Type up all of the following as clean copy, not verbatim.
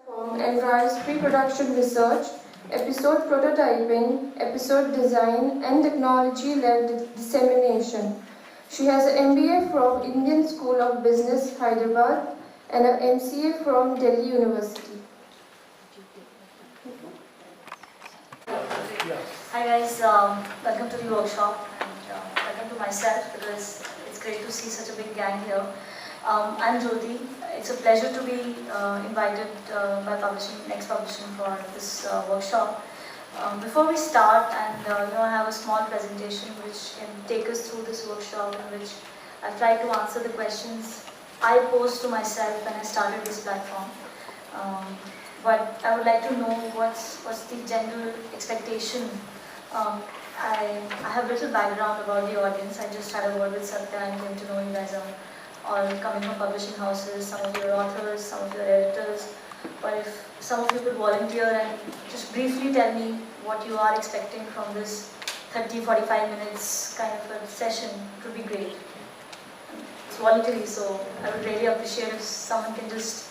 platform encourages pre-production research, episode prototyping, episode design, and technology-led dissemination. She has an MBA from Indian School of Business, Hyderabad, and an MCA from Delhi University. Hi guys, welcome to the workshop and welcome to myself because it's great to see such a big gang here. I'm Jyoti. It's a pleasure to be invited by Next Publishing for this workshop. Before we start, and I have a small presentation which can take us through this workshop, in which I've tried to answer the questions I posed to myself when I started this platform. But I would like to know what's the general expectation. I have little background about the audience. I just had a word with Satya and came to know you guys are all coming from publishing houses, some of you are authors, some of you are editors. But if some of you could volunteer and just briefly tell me what you are expecting from this 30-45 minutes kind of a session, it would be great. It's voluntary, so I would really appreciate if someone can just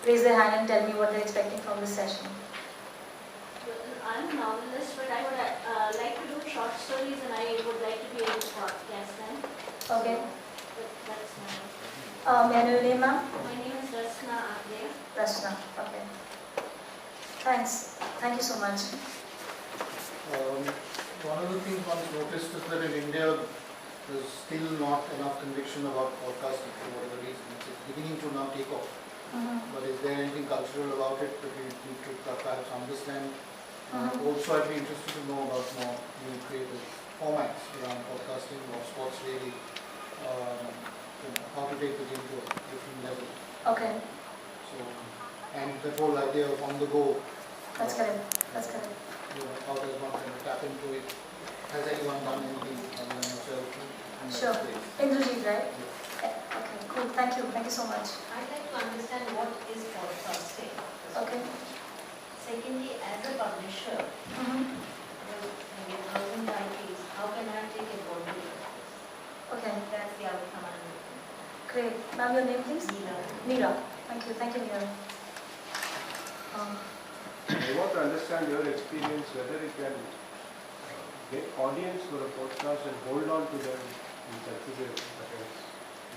raise their hand and tell me what they're expecting from this session. I'm a novelist, but I would like to do short stories and I would like to be able to podcast them. Okay. So, that's my... May I know your name, ma'am? My name is Rasna Adya. Rasna, okay. Thanks. Thank you so much. One of the things one's noticed is that in India, there's still not enough conviction about podcasting for whatever reason. It's beginning to now take off. But is there anything cultural about it that we need to perhaps understand? Also, I'd be interested to know about more new creative formats around podcasting, what's really, how to take it into a different level. Okay. So, and the whole idea of on the go. That's correct. That's correct. How does one kind of tap into it? Has anyone done anything other than yourself? Sure. Indrajit, right? Yeah. Okay, cool. Thank you. Thank you so much. I'd like to understand what is podcasting. Okay. Secondly, as a publisher, with 1,000 IPs, how can I take advantage of this? Okay. That's the outcome I'm looking for. Great. Ma'am, your name please? Neera. Neera. Thank you. Thank you, Neera. I want to understand your experience, whether it can get audience for a podcast and hold on to them in such a way that is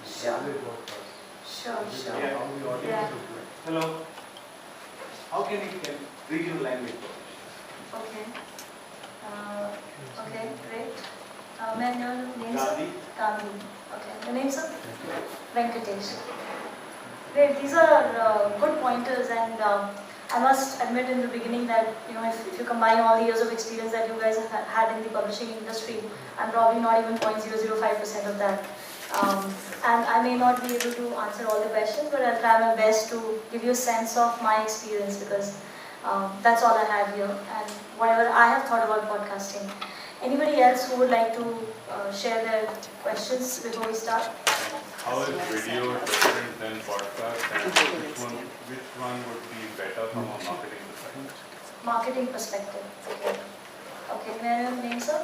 Sure. podcast. Sure, sure. How the audience Yeah. look like. Hello. How can it can regional language publishing? Okay. Okay, great. May I know your name, sir? Gandhi. Gandhi. Okay. Your name, sir? Venkatesh. Great. These are good pointers, and I must admit in the beginning that if you combine all the years of experience that you guys have had in the publishing industry, I'm probably not even 0.005% of that. And I may not be able to answer all the questions, but I'll try my best to give you a sense of my experience because that's all I have here and whatever I have thought about podcasting. Anybody else who would like to share their questions before we start? How is video different than podcast, and which one would be better from a marketing perspective? Marketing perspective. Okay. Okay. May I know your name, sir?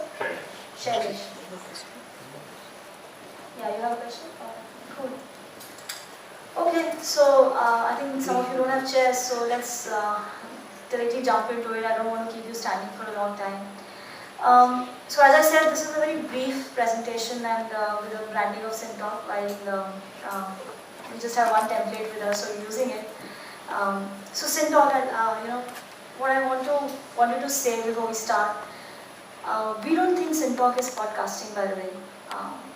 Shailesh. Yeah, you have a question? Cool. Okay, so I think some of you don't have chairs, so let's directly jump into it. I don't want to keep you standing for a long time. So as I said, this is a very brief presentation and with the branding of Syntalk, while we just have one template with us, so we're using it. So Syntalk, what I wanted to say before we start, we don't think Syntalk is podcasting, by the way.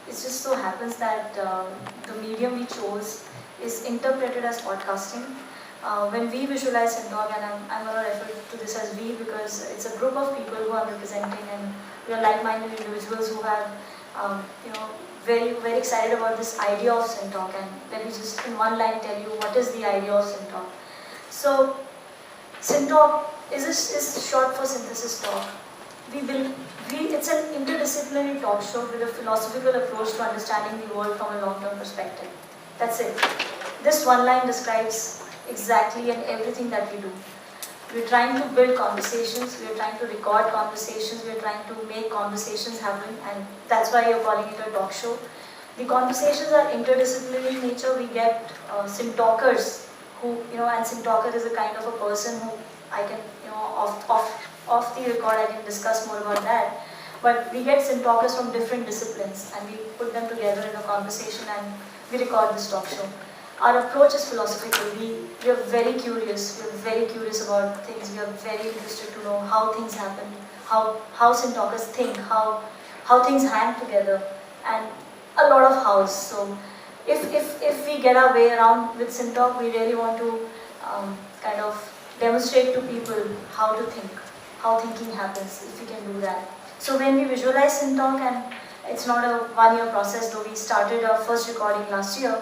It just so happens that the medium we chose is interpreted as podcasting. When we visualize Syntalk, and I'm going to refer to this as we because it's a group of people who I'm representing, and we are like-minded individuals who have, very, very excited about this idea of Syntalk. And let me just in one line tell you what is the idea of Syntalk. So, Syntalk is short for synthesis talk. It's an interdisciplinary talk show with a philosophical approach to understanding the world from a long-term perspective. That's it. This one line describes exactly and everything that we do. We're trying to build conversations, we're trying to record conversations, we're trying to make conversations happen, and that's why you're calling it a talk show. The conversations are interdisciplinary in nature. We get Syntalkers who, and Sim Talker is a kind of a person who I can, off the record I can discuss more about that. But we get Sim Talkers from different disciplines and we put them together in a conversation and we record this talk show. Our approach is philosophical. We are very curious. We are very curious about things. We are very interested to know how things happen, how Sim Talkers think, how things hang together, and a lot of hows. So if we get our way around with Sim Talk, we really want to kind of demonstrate to people how to think, how thinking happens, if we can do that. So when we visualize Sim Talk, and it's not a one-year process, though we started our first recording last year,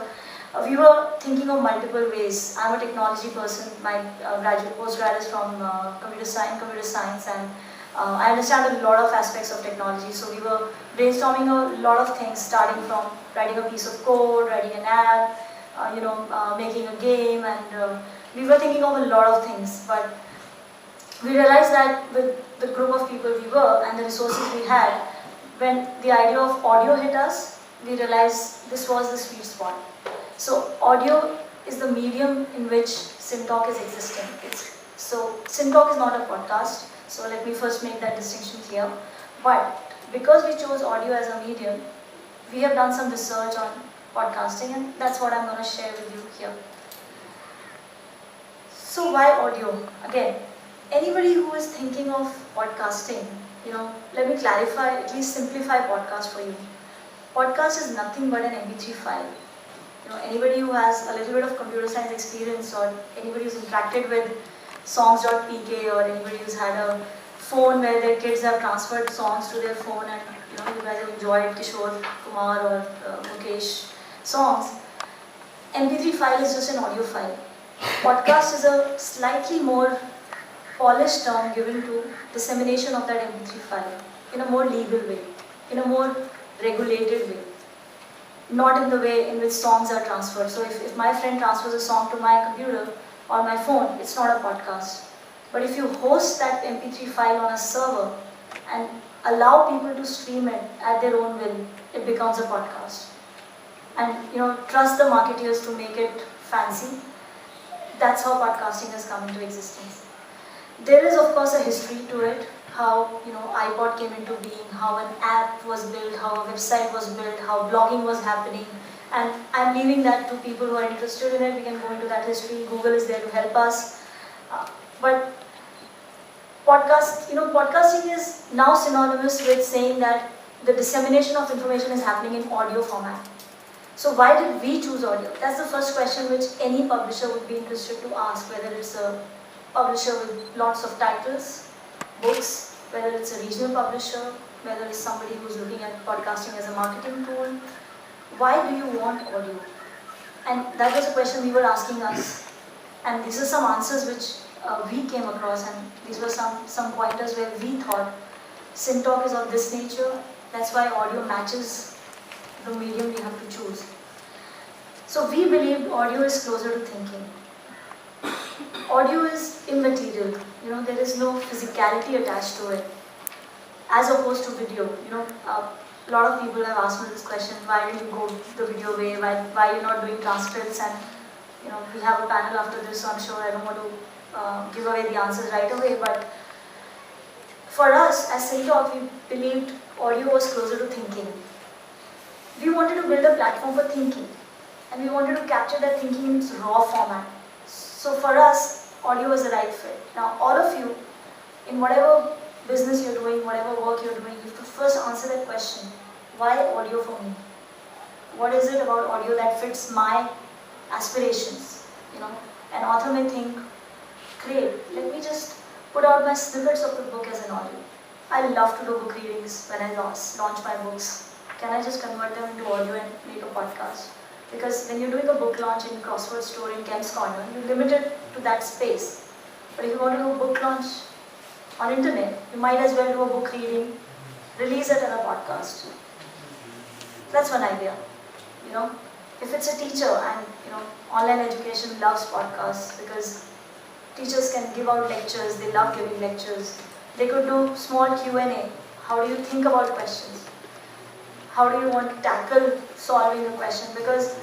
we were thinking of multiple ways. I'm a technology person. My postgrad is from computer science, and I understand a lot of aspects of technology. So we were brainstorming a lot of things, starting from writing a piece of code, writing an app, making a game, and we were thinking of a lot of things. But we realized that with the group of people we were and the resources we had, when the idea of audio hit us, we realized this was the sweet spot. So audio is the medium in which Sim Talk is existing. So Sim Talk is not a podcast, so let me first make that distinction here. But because we chose audio as a medium, we have done some research on podcasting, and that's what I'm going to share with you here. So why audio? Again, anybody who is thinking of podcasting, let me clarify, at least simplify podcast for you. Podcast is nothing but an MP3 file. Anybody who has a little bit of computer science experience, or anybody who's interacted with songs.pk, or anybody who's had a phone where their kids have transferred songs to their phone, and you guys have enjoyed Kishore Kumar or Mukesh songs, MP3 file is just an audio file. Podcast is a slightly more polished term given to dissemination of that MP3 file in a more legal way, in a more regulated way. Not in the way in which songs are transferred. So if my friend transfers a song to my computer or my phone, it's not a podcast. But if you host that MP3 file on a server and allow people to stream it at their own will, it becomes a podcast. And trust the marketeers to make it fancy. That's how podcasting has come into existence. There is of course a history to it, how iPod came into being, how an app was built, how a website was built, how blogging was happening, and I'm leaving that to people who are interested in it. We can go into that history. Google is there to help us. But podcasting is now synonymous with saying that the dissemination of information is happening in audio format. So why did we choose audio? That's the first question which any publisher would be interested to ask, whether it's a publisher with lots of titles, books, whether it's a regional publisher, whether it's somebody who's looking at podcasting as a marketing tool. Why do you want audio? And that was a question we were asking us. And these are some answers which we came across, and these were some pointers where we thought Sim Talk is of this nature. That's why audio matches the medium we have to choose. So we believed audio is closer to thinking. Audio is immaterial, there is no physicality attached to it, as opposed to video. A lot of people have asked me this question: why did you go the video way? Why you're not doing transcripts? And we have a panel after this, so I'm sure I don't want to give away the answers right away. But for us, as Sim Talk, we believed audio was closer to thinking. We wanted to build a platform for thinking, and we wanted to capture that thinking in its raw format. So for us, audio is the right fit. Now, all of you, in whatever business you're doing, whatever work you're doing, you have to first answer that question: why audio for me? What is it about audio that fits my aspirations? An author may think, great, let me just put out my snippets of the book as an audio. I love to do book readings when I launch my books. Can I just convert them into audio and make a podcast? Because when you're doing a book launch in Crossword Store in Kemp's Corner, you're limited to that space. But if you want to do a book launch on internet, you might as well do a book reading, release it as a podcast. That's one idea. If it's a teacher, and online education loves podcasts because teachers can give out lectures, they love giving lectures. They could do small Q&A. How do you think about questions? How do you want to tackle solving a question? Because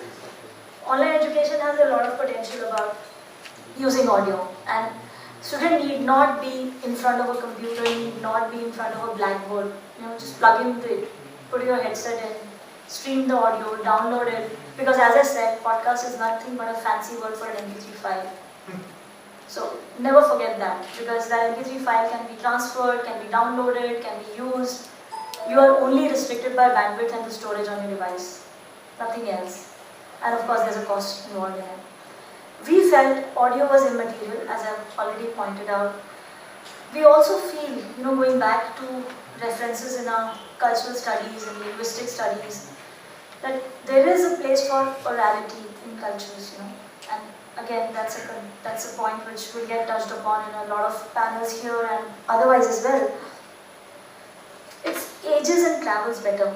online education has a lot of potential about using audio. And student need not be in front of a computer, need not be in front of a blackboard. Just plug in the, put your headset in, stream the audio, download it. Because as I said, podcast is nothing but a fancy word for an MP3 file. So never forget that, because that MP3 file can be transferred, can be downloaded, can be used. You are only restricted by bandwidth and the storage on your device, nothing else. And of course there's a cost involved in it. We felt audio was immaterial, as I've already pointed out. We also feel, going back to references in our cultural studies and linguistic studies, that there is a place for orality in cultures, and again, that's a point which will get touched upon in a lot of panels here and otherwise as well. It ages and travels better.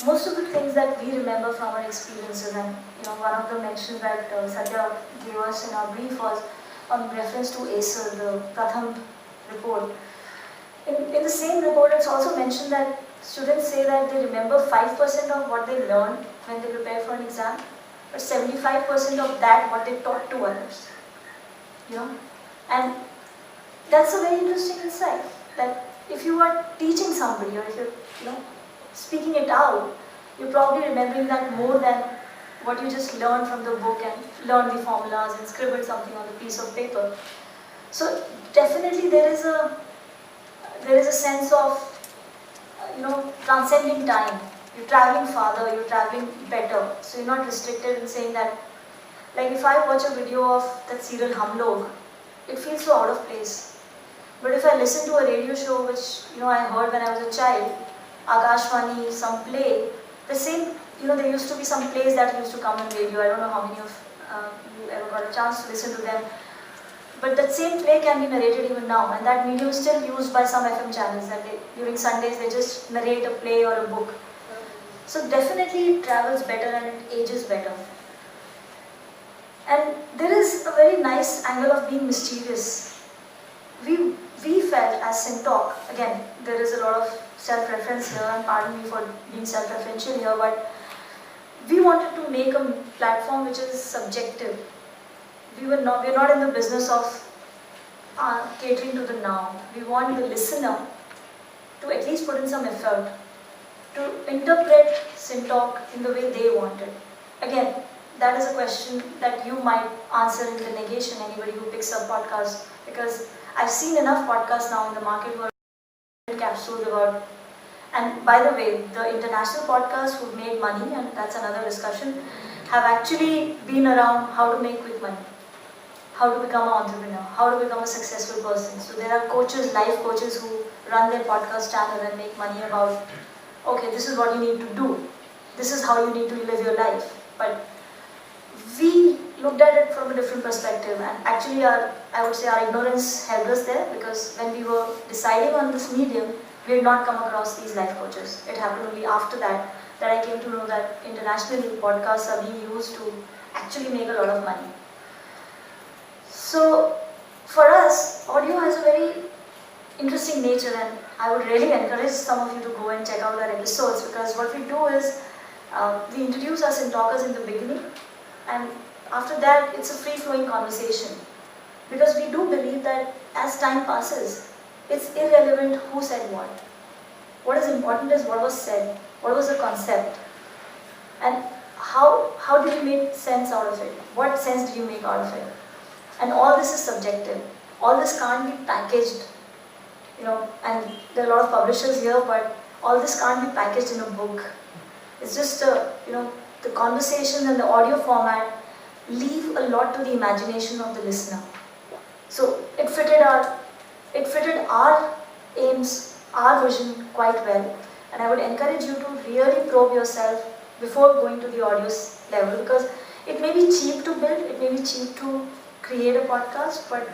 Most of the things that we remember from our experiences, and one of the mentions that Satya gave us in our brief was on reference to ACER, the Pratham report. In the same report, it's also mentioned that students say that they remember 5% of what they learned when they prepare for an exam, but 75% of that what they taught to others. And that's a very interesting insight, that if you are teaching somebody, or if you're speaking it out, you're probably remembering that more than what you just learned from the book and learned the formulas and scribbled something on a piece of paper. So definitely there is a sense of transcending time. You're traveling farther, you're traveling better. So you're not restricted in saying that, like if I watch a video of that serial Hum Log, it feels so out of place. But if I listen to a radio show which I heard when I was a child, Akashvani, some play, the same, there used to be some plays that used to come on radio. I don't know how many of you ever got a chance to listen to them. But that same play can be narrated even now, and that medium is still used by some FM channels, that during Sundays they just narrate a play or a book. So definitely it travels better and it ages better. And there is a very nice angle of being mischievous. We felt as Syntalk, again, there is a lot of self-reference here, and pardon me for being self-referential here, but we wanted to make a platform which is subjective. We're not in the business of catering to the now. We want the listener to at least put in some effort to interpret Syntalk in the way they want it. Again, that is a question that you might answer in the negation, anybody who picks up podcasts, because I've seen enough podcasts now in the market who are capsules about. And by the way, the international podcasts who've made money, and that's another discussion, have actually been around how to make quick money, how to become an entrepreneur, how to become a successful person. So there are coaches, life coaches, who run their podcast channel and make money about, okay, this is what you need to do, this is how you need to live your life. But we looked at it from a different perspective, and actually I would say our ignorance helped us there, because when we were deciding on this medium, we had not come across these life coaches. It happened only after that I came to know that internationally podcasts are being used to actually make a lot of money. So for us, audio has a very interesting nature, and I would really encourage some of you to go and check out our episodes, because what we do is we introduce us in talkers in the beginning, and after that it's a free-flowing conversation, because we do believe that as time passes, it's irrelevant who said what. What is important is what was said, what was the concept, and how did you make sense out of it? What sense did you make out of it? And all this is subjective. All this can't be packaged, and there are a lot of publishers here, but all this can't be packaged in a book. It's just, the conversations and the audio format leave a lot to the imagination of the listener. So it fitted our aims, our vision quite well. And I would encourage you to really probe yourself before going to the audio level, because it may be cheap to build, it may be cheap to create a podcast, but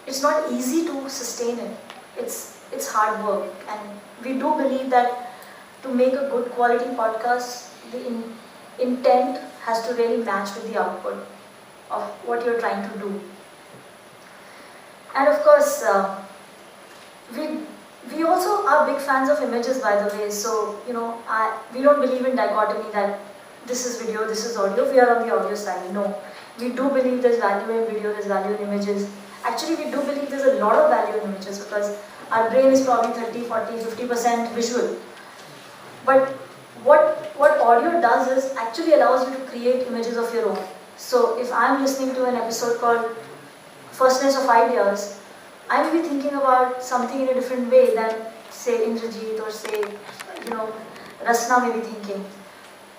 it's not easy to sustain it. It's hard work, and we do believe that to make a good quality podcast, the intent has to really match with the output of what you're trying to do. And of course, we also are big fans of images, by the way. So we don't believe in dichotomy, that this is video, this is audio, we are on the audio side. No. We do believe there's value in video, there's value in images. Actually, we do believe there's a lot of value in images because our brain is probably 30, 40, 50% visual. But what audio does is actually allows you to create images of your own. So if I'm listening to an episode called Firstness of Ideas, I may be thinking about something in a different way than say Indrajit or say, Rasna may be thinking.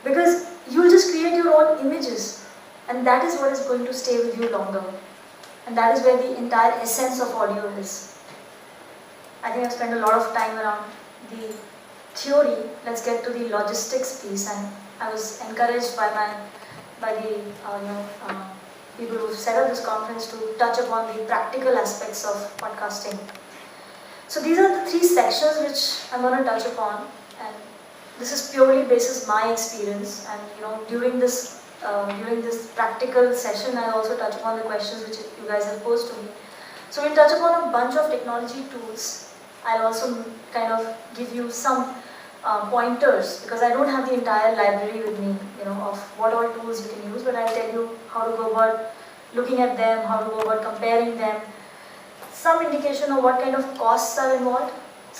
Because you'll just create your own images, and that is what is going to stay with you longer. And that is where the entire essence of audio is. I think I've spent a lot of time around the theory. Let's get to the logistics piece, and I was encouraged by the people who set up this conference to touch upon the practical aspects of podcasting. So these are the three sections which I'm going to touch upon, and this is purely basis my experience. And during this practical session, I also touch upon the questions which you guys have posed to me. So we'll touch upon a bunch of technology tools. I'll also kind of give you some pointers, because I don't have the entire library with me, of what all tools you can use, but I'll tell you how to go about looking at them, how to go about comparing them, some indication of what kind of costs are involved.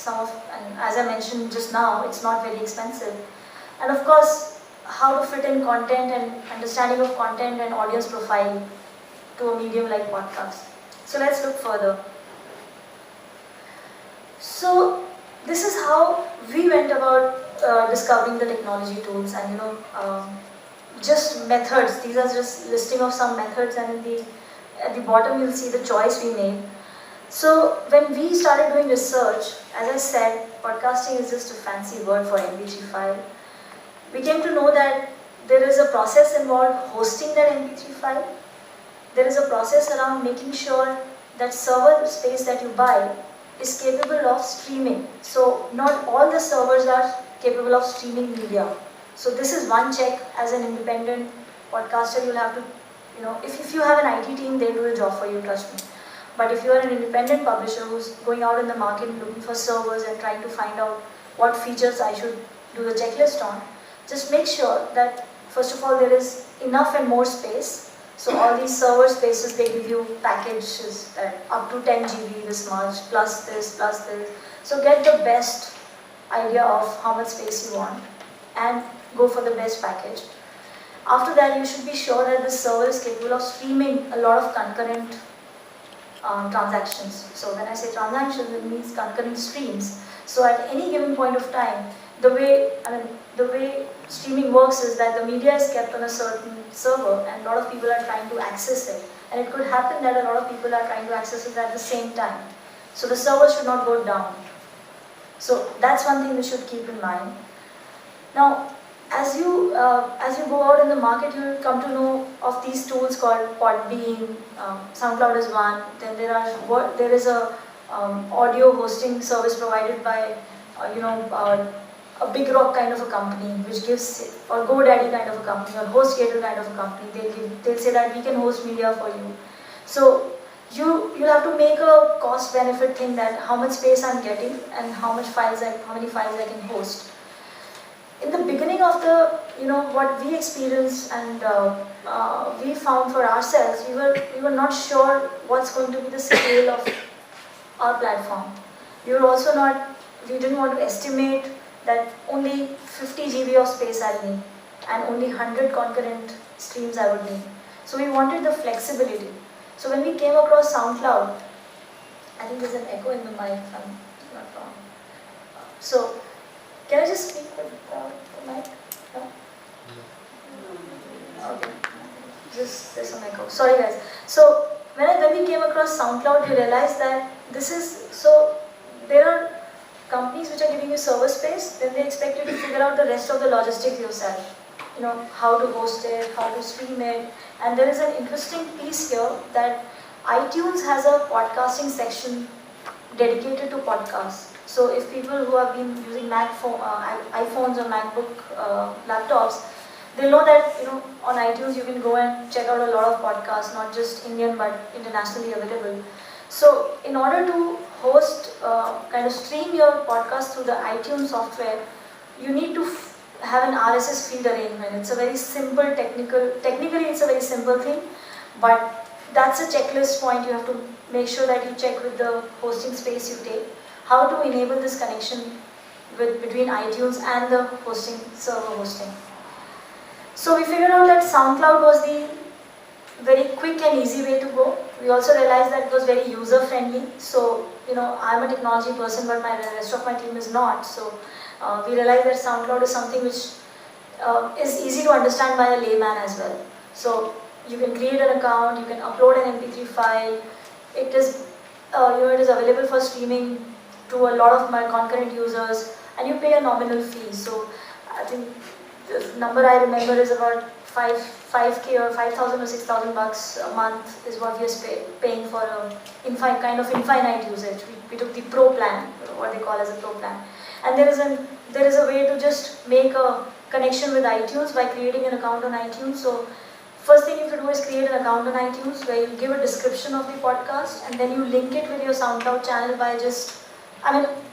And as I mentioned just now, it's not very expensive. And of course, how to fit in content and understanding of content and audience profile to a medium like podcast. So let's look further. So this is how we went about discovering the technology tools, and just methods. These are just listing of some methods, and at the bottom you'll see the choice we made. So when we started doing research, as I said, podcasting is just a fancy word for MP3 file. We came to know that there is a process involved hosting that MP3 file. There is a process around making sure that server space that you buy is capable of streaming. So not all the servers are capable of streaming media. So this is one check. As an independent podcaster, you'll have to, if you have an IT team, they'll do the job for you, trust me. But if you are an independent publisher who's going out in the market and looking for servers and trying to find out what features I should do the checklist on, just make sure that first of all there is enough and more space. So all these server spaces, they give you packages that up to 10 GB this much, plus this, plus this. So get the best idea of how much space you want and go for the best package. After that, you should be sure that the server is capable of streaming a lot of concurrent transactions. So when I say transactions, it means concurrent streams. So at any given point of time, the way streaming works is that the media is kept on a certain server, and a lot of people are trying to access it. And it could happen that a lot of people are trying to access it at the same time. So the server should not go down. So that's one thing we should keep in mind. Now, as you go out in the market, you will come to know of these tools called Podbean. SoundCloud is one. Then there is a audio hosting service provided by a Big Rock kind of a company, which gives, or GoDaddy kind of a company, or HostGator kind of a company. They'll say that we can host media for you. So you'll have to make a cost-benefit thing, that how much space I'm getting and how many files I can host. In the beginning of what we experienced and we found for ourselves, we were not sure what's going to be the scale of our platform. We didn't want to estimate that only 50 GB of space I need and only 100 concurrent streams I would need. So we wanted the flexibility. So when we came across SoundCloud, I think there's an echo in the mic, if I'm not wrong. So can I just speak with the mic? No? Okay. There's some echo. Sorry guys. So when we came across SoundCloud, we realized that there are companies which are giving you server space, then they expect you to figure out the rest of the logistics yourself. How to host it, how to stream it. And there is an interesting piece here that iTunes has a podcasting section dedicated to podcasts. So if people who have been using iPhones or MacBook laptops, they know that on iTunes you can go and check out a lot of podcasts, not just Indian but internationally available. So in order to host, kind of stream your podcast through the iTunes software, you need to have an RSS feed arrangement. It's a very simple technically it's a very simple thing, but that's a checklist point. You have to make sure that you check with the hosting space you take, how to enable this connection between iTunes and the server hosting. So we figured out that SoundCloud was the very quick and easy way to go. We also realized that it was very user friendly. So, I'm a technology person, but the rest of my team is not. So we realized that SoundCloud is something which is easy to understand by a layman as well. So you can create an account, you can upload an MP3 file. It is, it is available for streaming to a lot of my concurrent users, and you pay a nominal fee. So I think the number I remember is about 5K or 5,000 or 6,000 bucks a month is what we are paying for a infinite usage. We took the pro plan, what they call as a pro plan. And there is a way to just make a connection with iTunes by creating an account on iTunes. So first thing you have to do is create an account on iTunes where you give a description of the podcast, and then you link it with your SoundCloud channel by just,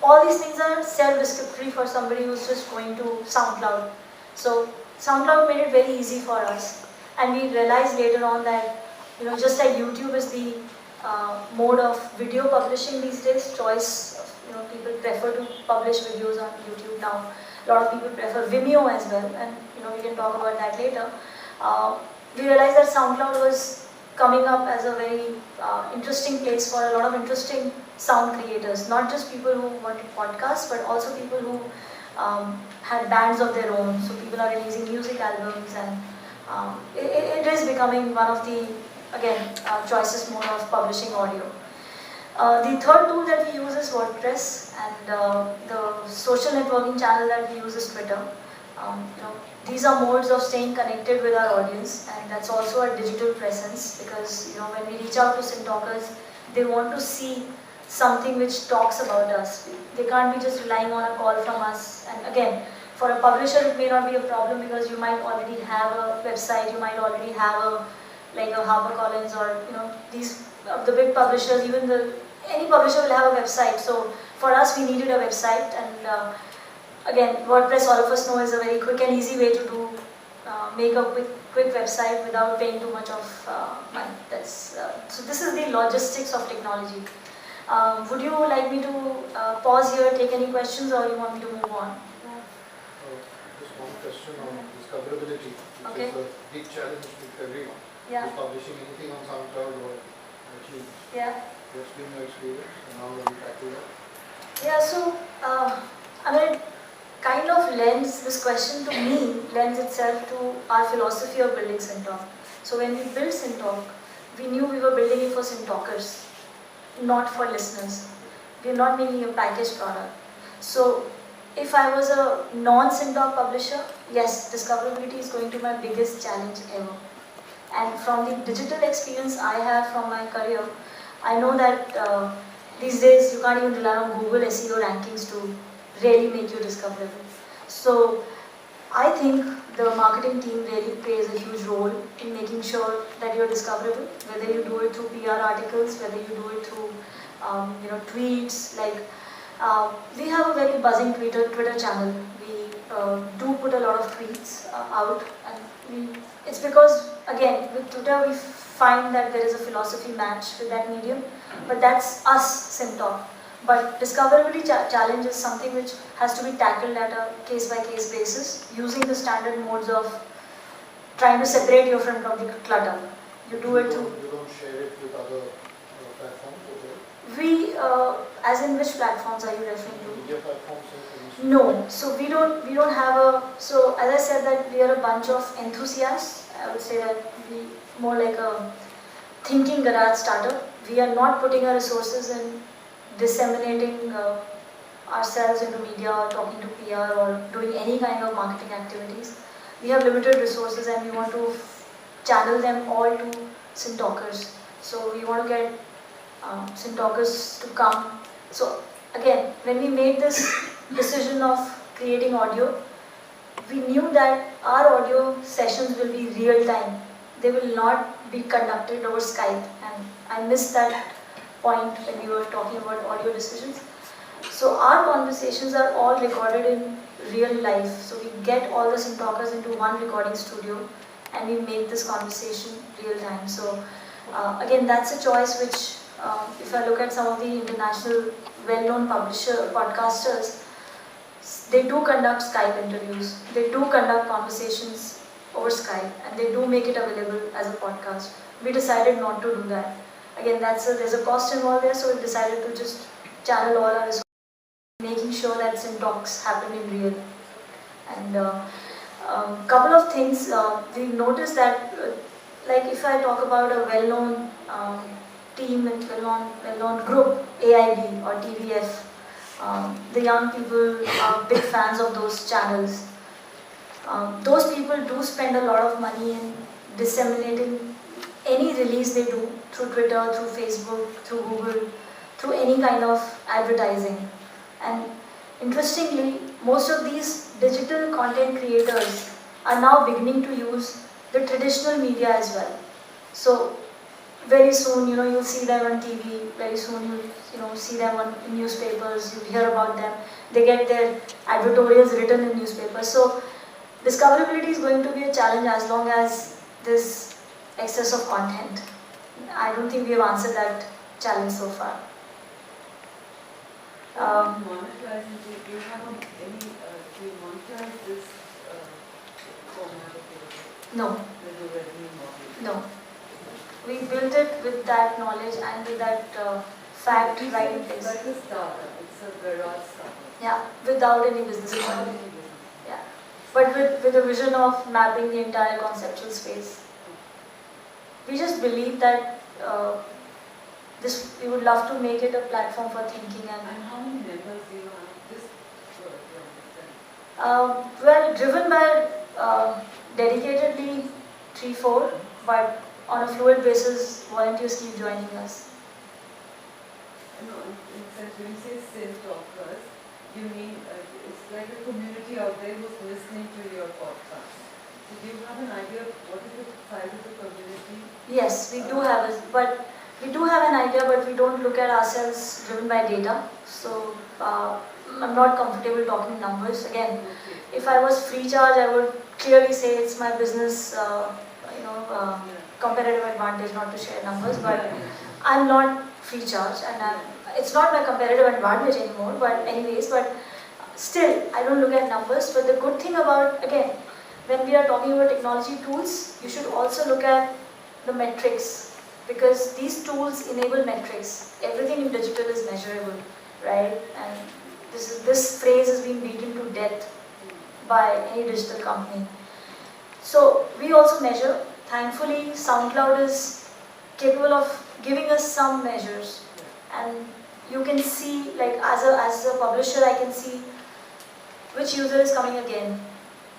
all these things are self-descriptory for somebody who's just going to SoundCloud. So SoundCloud made it very easy for us, and we realized later on that, just like YouTube is the mode of video publishing these days, choice, people prefer to publish videos on YouTube now. A lot of people prefer Vimeo as well, and we can talk about that later. We realized that SoundCloud was coming up as a very interesting place for a lot of interesting sound creators, not just people who wanted podcasts, but also people who had bands of their own. So people are releasing music albums, and it is becoming one of the, again, choicest mode of publishing audio. The third tool that we use is Wordpress, and the social networking channel that we use is Twitter. These are modes of staying connected with our audience, and that's also a digital presence, because when we reach out to SynTalkers, they want to see something which talks about us. They can't be just relying on a call from us. And again, for a publisher it may not be a problem, because you might already have a website, you might already have a HarperCollins, or these the big publishers, any publisher will have a website. So for us, we needed a website, and again, WordPress, all of us know, is a very quick and easy way to make a quick website without paying too much of money. So this is the logistics of technology. Would you like me to pause here, take any questions, or you want me to move on? Just one question on discoverability, which Okay. is a big challenge with everyone. Yeah. Is publishing anything on SoundCloud or iTunes. Yeah. What's been your experience, and how have you tackled that? Yeah, so, it kind of this question to me lends itself to our philosophy of building SynTalk. So when we built SynTalk, we knew we were building it for SynTalkers, not for listeners. We are not making a packaged product. So if I was a non-SynTalk publisher, yes, discoverability is going to be my biggest challenge ever. And from the digital experience I have from my career, I know that these days you can't even rely on Google SEO rankings to really make you discoverable. So I think the marketing team really plays a huge role in making sure that you're discoverable, whether you do it through PR articles, whether you do it through tweets. We have a very buzzing Twitter channel. We do put a lot of tweets out, and it's because, again, with Twitter we find that there is a philosophy match with that medium, but that's us, SynTalk. But discoverability challenge is something which has to be tackled at a case-by-case basis, using the standard modes of trying to separate you from the clutter. You do it through... You don't share it with other platforms, or We, as in which platforms are you referring to? media platforms? No, so we don't have a, so as I said that we are a bunch of enthusiasts. I would say that we more like a thinking garage startup. We are not putting our resources in disseminating ourselves into media or talking to PR or doing any kind of marketing activities. We have limited resources, and we want to channel them all to SynTalkers. So we want to get SynTalkers to come. So again, when we made this decision of creating audio, we knew that our audio sessions will be real time. They will not be conducted over Skype, and I missed that point when we were talking about audio decisions. So our conversations are all recorded in real life. So we get all the sim talkers into one recording studio and we make this conversation real time. So again, that's a choice which, if I look at some of the international well-known podcasters, they do conduct Skype interviews, they do conduct conversations over Skype, and they do make it available as a podcast. We decided not to do that. Again, there's a cost involved there, so we decided to just channel all our resources, making sure that sim talks happen in real. And couple of things we've noticed that, like if I talk about a well-known team and well-known group, AIB or TVF, the young people are big fans of those channels. Those people do spend a lot of money in disseminating any release they do through Twitter, through Facebook, through Google, through any kind of advertising. And interestingly, most of these digital content creators are now beginning to use the traditional media as well. So very soon, you'll see them on TV. Very soon, you'll see them in newspapers. You hear about them. They get their advertorials written in newspapers. So discoverability is going to be a challenge as long as this excess of content. I don't think we have answered that challenge so far. Monetizing, do you have any, do you monetize this format of video? No. With the revenue model? No. We built it with that knowledge and with that fact right in It's place. like a startup, it's a garage startup. Yeah, without any business model. Yeah. But with a vision of mapping the entire conceptual space. We just believe that we would love to make it a platform for thinking. And how many members do you have? Just to understand. We're driven by dedicatedly 3-4, but on a fluid basis, volunteers keep joining us. No, in sense, when you say sim talkers, you mean it's like a community out there who's listening to your podcast. So do you have an idea of what is the size of the community? Yes, we do have an idea, but we don't look at ourselves driven by data. So I'm not comfortable talking numbers. Again, if I was free charge, I would clearly say it's my business, competitive advantage not to share numbers. But I'm not free charge, and it's not my competitive advantage anymore. But anyways, still, I don't look at numbers. But the good thing about, again, when we are talking about technology tools, you should also look at the metrics, because these tools enable metrics. Everything in digital is measurable, right? And this phrase has been beaten to death by any digital company. So we also measure. Thankfully, SoundCloud is capable of giving us some measures, and you can see, like as a publisher, I can see which user is coming again,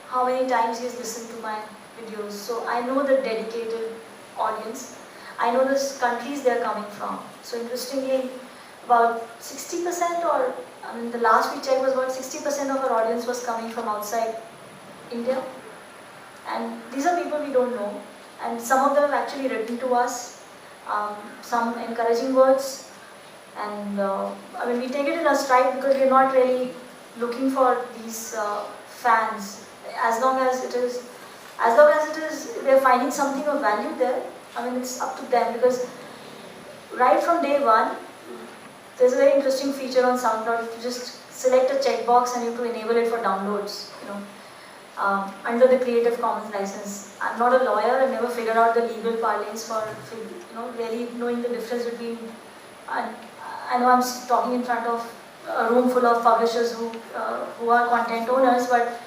how many times he has listened to my videos. So I know the dedicated audience. I know the countries they are coming from. So interestingly, about 60%, or the last we checked was about 60% of our audience was coming from outside India. And these are people we don't know. And some of them have actually written to us, some encouraging words. And we take it in a stride, because we're not really looking for these fans. As long as it is, they're finding something of value there. It's up to them, because right from day one, there's a very interesting feature on SoundCloud. You just select a checkbox and you have to enable it for downloads, under the Creative Commons license. I'm not a lawyer. I never figured out the legal parlance for really knowing the difference between. I know I'm talking in front of a room full of publishers who are content owners, but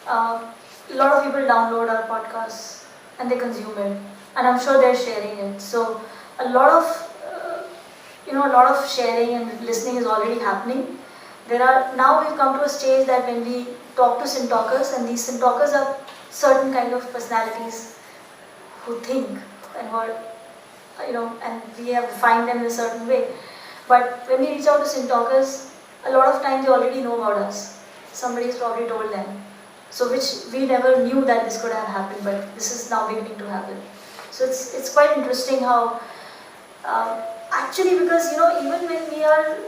a lot of people download our podcasts and they consume it, and I'm sure they're sharing it. So a lot of sharing and listening is already happening. Now we've come to a stage that when we talk to sim talkers, and these sim talkers are certain kind of personalities who think and and we have defined them in a certain way. But when we reach out to sim talkers, a lot of times they already know about us. Somebody's probably told them. So which we never knew that this could have happened, but this is now beginning to happen. So it's quite interesting how, actually, because even when we are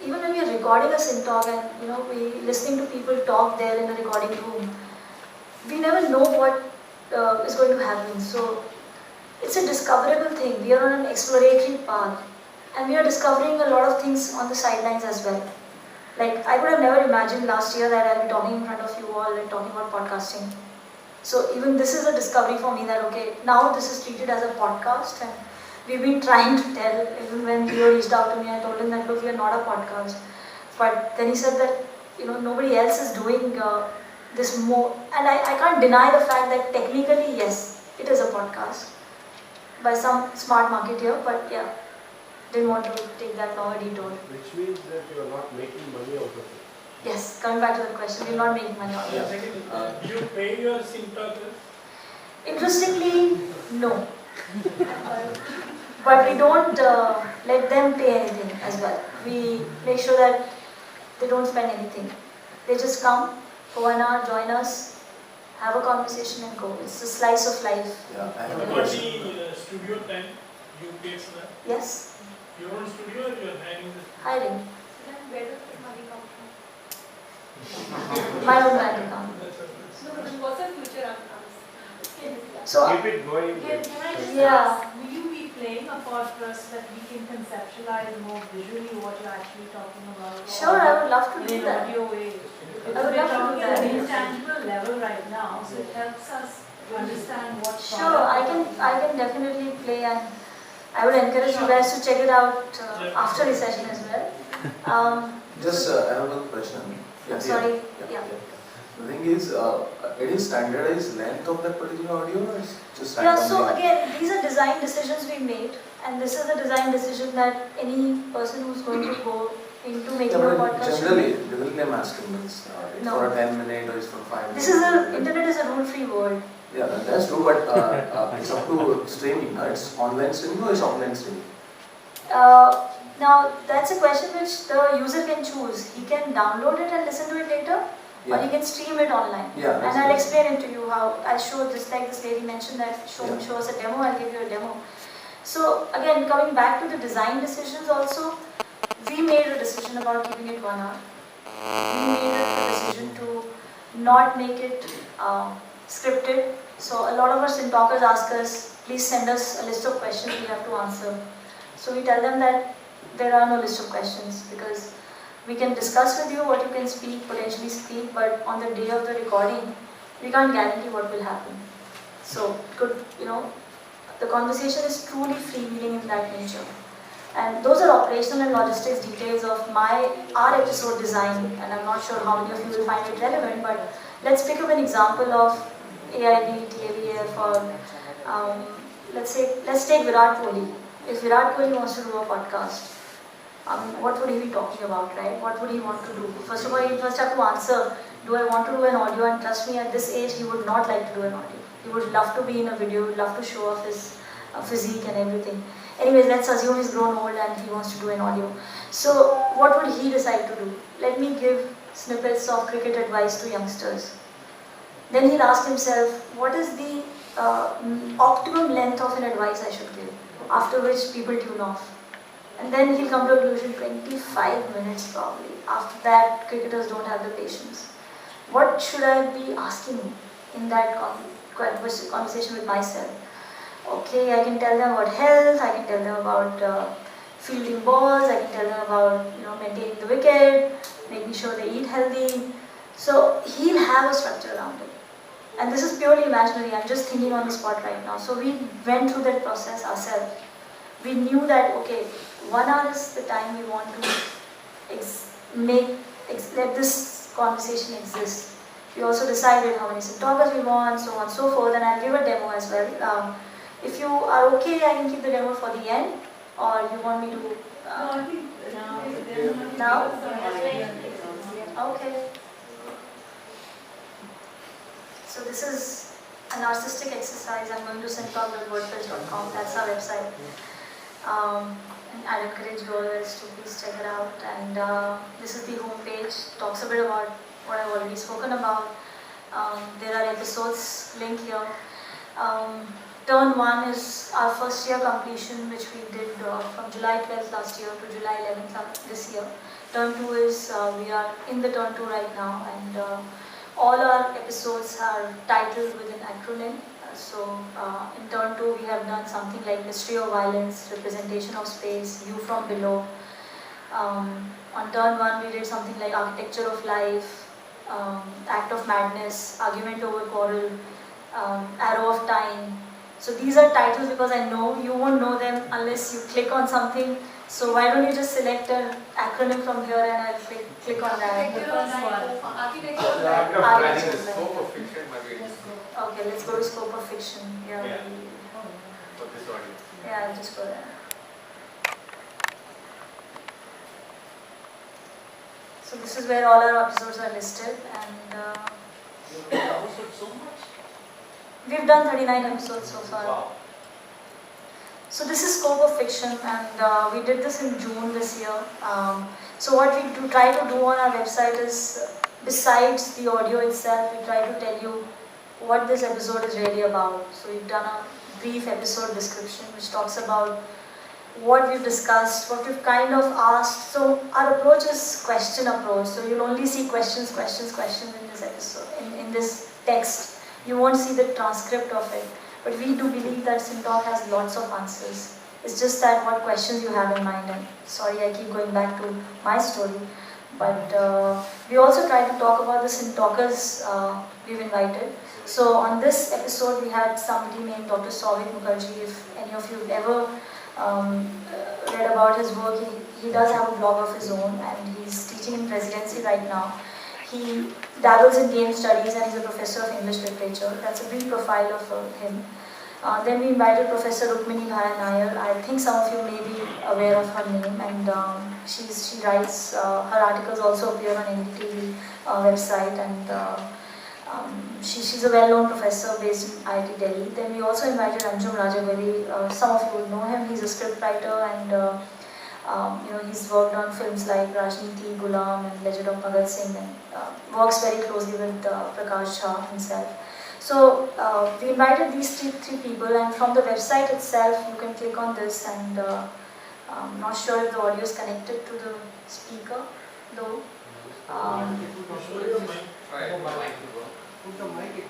even when we are recording a sync talk and we listening to people talk there in the recording room, we never know what is going to happen. So it's a discoverable thing. We are on an exploratory path, and we are discovering a lot of things on the sidelines as well. Like, I would have never imagined last year that I'll be talking in front of you all and talking about podcasting. So even this is a discovery for me that, okay, now this is treated as a podcast, and we've been trying to tell, even when Leo reached out to me, I told him that, look, we are not a podcast. But then he said that, nobody else is doing this more. And I can't deny the fact that technically, yes, it is a podcast by some smart marketeer, but yeah, didn't want to take that long a detour. Which means that you are not making money out of it. Yes, coming back to the question, we're not making money out of it. Do you pay your sync talkers? Interestingly, no. But we don't let them pay anything as well. We make sure that they don't spend anything. They just come for 1 hour, join us, have a conversation and go. It's a slice of life. Yeah, I have a What question. the studio time you pay for that? Yes, Your own studio or you are hiring the hiring. Then where does the money come from? My own bank account. That's what it is. No, but what's the future? So, Keep it going. Can I just Yeah. ask, will you be playing a podcast that we can conceptualize more visually what you're actually talking about? or sure, I would love to in do an that. audio way? I Because would we're love to do talking that. at an intangible level right now, so it helps us understand what Sure, product I can definitely play, and I would encourage you guys to check it out after the session as well. Just I have one question. Sorry, yeah. The thing is, it is standardized length of that particular audio, or it's just Yeah, randomly? so again, these are design decisions we made, and this is a design decision that any person who's going to go into making a Yeah, but podcast should make. generally I'm asking it's No. for a 10-minute or it's for 5 minutes. Internet is a rule-free world. Yeah, that's true, but it's up to streaming. It's online streaming or it's offline streaming? Now, that's a question which the user can choose. He can download it and listen to it later, or he Yeah. can stream it online. Yeah, And that's I'll true. explain it to you how. I'll show, just like this lady mentioned that show us a demo, I'll give you a demo. So again, coming back to the design decisions also, we made a decision about keeping it 1 hour. We made a decision to not make it scripted. So a lot of our talkers ask us, please send us a list of questions we have to answer. So we tell them that there are no list of questions, because we can discuss with you what you can speak, potentially speak, but on the day of the recording, we can't guarantee what will happen. So, the conversation is truly freewheeling in that nature. And those are operational and logistics details of our episode design, and I'm not sure how many of you will find it relevant, but let's pick up an example of AIB, TAVF, or let's take Virat Kohli. If Virat Kohli wants to do a podcast, what would he be talking about, right? What would he want to do? First of all, he first have to answer, do I want to do an audio? And trust me, at this age, he would not like to do an audio. He would love to be in a video, would love to show off his physique and everything. Anyways, let's assume he's grown old and he wants to do an audio. So, what would he decide to do? Let me give snippets of cricket advice to youngsters. Then he'll ask himself, what is the optimum length of an advice I should give? After which people tune off. And then he'll come to a conclusion, 25 minutes probably. After that, cricketers don't have the patience. What should I be asking in that conversation with myself? Okay, I can tell them about health, I can tell them about fielding balls, I can tell them about maintaining the wicket, making sure they eat healthy. So he'll have a structure around it. And this is purely imaginary, I'm just thinking on the spot right now. So we went through that process ourselves. We knew that, okay, 1 hour is the time we want to let this conversation exist. We also decided how many talkers we want, so on and so forth, and I'll give a demo as well. If you are okay, I can keep the demo for the end, or you want me to... No, I think Now? now? Okay. So this is a narcissistic exercise. I'm going to syntalk.wordpress.com. That's our website. And I'd encourage you all guys to please check it out. And this is the homepage. Talks a bit about what I've already spoken about. There are episodes linked here. Turn 1 is our first year completion, which we did from July 12th last year to July 11th this year. Turn 2 is, we are in the Turn 2 right now, and all our episodes are titled with an acronym. In Turn 2 we have done something like Mystery of Violence, Representation of Space, View from Below. On Turn 1 we did something like Architecture of Life, Act of Madness, Argument over Quarrel, Arrow of Time. So these are titles because I know you won't know them unless you click on something. So why don't you just select an acronym from here and I'll click on that. Architecture of life. Architecture of After life. planning the scope of fiction, maybe Okay, let's go to Scope of Fiction. Yeah. for this audience. Yeah, I'll just go there. So this is where all our episodes are listed, and So much. we've done 39 episodes so far. Wow. So this is Scope of Fiction, and we did this in June this year. So what we try to do on our website is, besides the audio itself, we try to tell you what this episode is really about. So we've done a brief episode description which talks about what we've discussed, what we've kind of asked. So our approach is question approach. So you'll only see questions in this episode, in this text. You won't see the transcript of it. But we do believe that SynTalk has lots of answers. It's just that what questions you have in mind. And sorry, I keep going back to my story. But we also try to talk about the SynTalkers we've invited. So on this episode, we had somebody named Dr. Souvik Mukherjee. If any of you have ever read about his work, he does have a blog of his own, and he's teaching in residency right now. He dabbles in game studies and he's a professor of English literature. That's a brief profile of him. Then we invited Professor Rukmini Bhaya Nair. I think some of you may be aware of her name, and she writes, her articles also appear on NDTV website, and she's a well-known professor based in IIT Delhi. Then we also invited Anjum Rajagiri. Some of you will know him. He's a scriptwriter, and he's worked on films like Rajniti, Gulam, and Legend of Bhagat Singh, and works very closely with Prakash Jha himself. So we invited these three people, and from the website itself, you can click on this, and I'm not sure if the audio is connected to the speaker, though. Put the mic.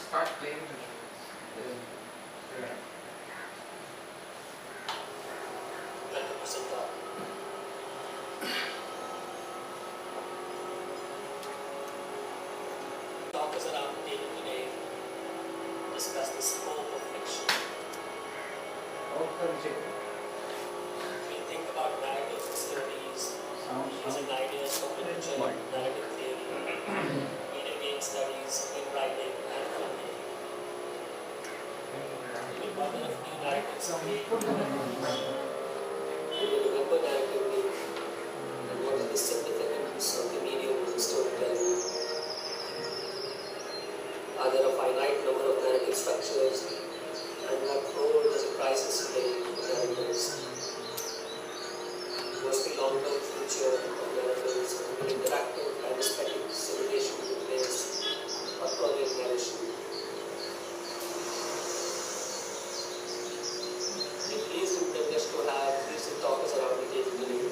Start playing Talkers around the table today discuss the scope of fiction. We think about narratives and stories, using ideas from literature, narrative theory, video game studies, screenwriting, and filmmaking. We wonder if new narratives create do we remember narratively, and what is the significance of the medium in storytelling? Are there a finite number of narrative structures, and what role does a crisis play in narratives? What's the long-term future of narratives, and will interactive and aesthetic simulation replace a permanent narration? We're pleased and privileged to have recent talkers around the table today.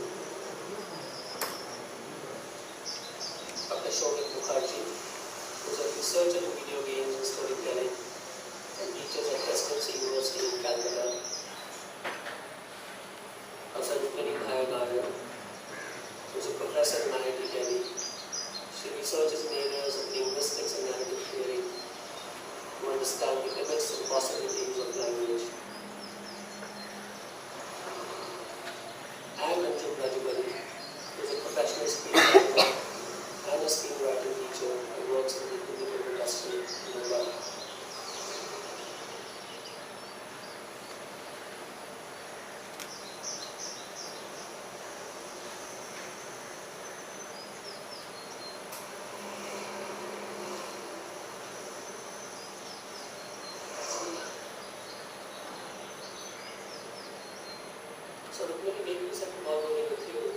Dr. Souvik Mukherjee, who's a researcher in video games and storytelling and teaches at Presidency University in Calcutta. Professor Rukmini Bhaya Nair, who's a professor in IIT Delhi. She researches in areas of linguistics and narrative theory to understand the limits and possibilities of language. And Anjum Rajagiri, who's a professional screenwriter and a screenwriting teacher and works in the film industry in Mumbai. So sort of maybe just have to all over with you.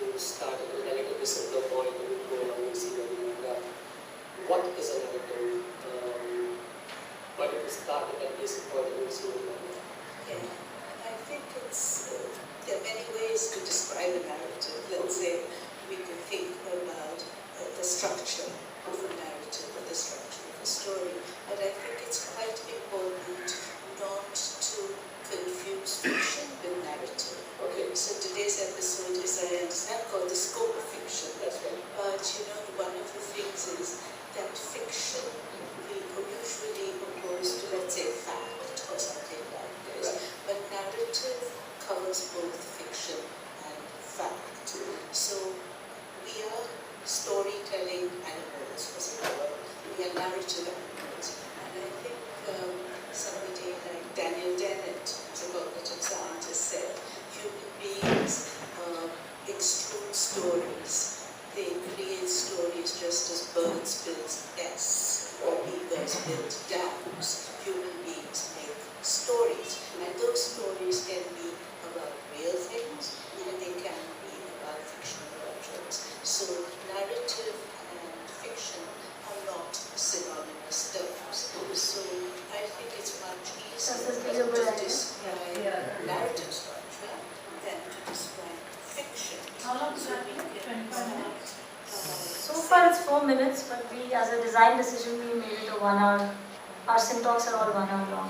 You start at a relatively simpler point and you go along and see where you end up. What is a narrative? Why don't we start at that basic point and we'll see where you end up? Okay. I think there are many ways to describe a narrative. Let's say we could think about the structure of a narrative or the structure of a story. But I think it's quite important not to confuse fiction with narrative. Okay. So today's episode is, I understand, called the scope of fiction. That's right. But one of the things is that fiction we usually oppose to, let's say, fact or something like this. Right. But narrative covers both fiction and fact. So we are storytelling animals, for example. We are narrative animals. And I think somebody like Daniel Dennett, who's a cognitive scientist, said human beings extrude stories. They create stories just as birds build nests or beavers build dams. Human beings make stories. And those stories can be about real things and they can be about fictional objects. So narrative and fiction are not synonymous terms. So I think it's much easier to describe narrative structure than to describe fiction. How long so we can 25 minutes? So So far it's 4 minutes, but we, as a design decision, we made it a 1 hour. Our sim talks are all 1 hour long.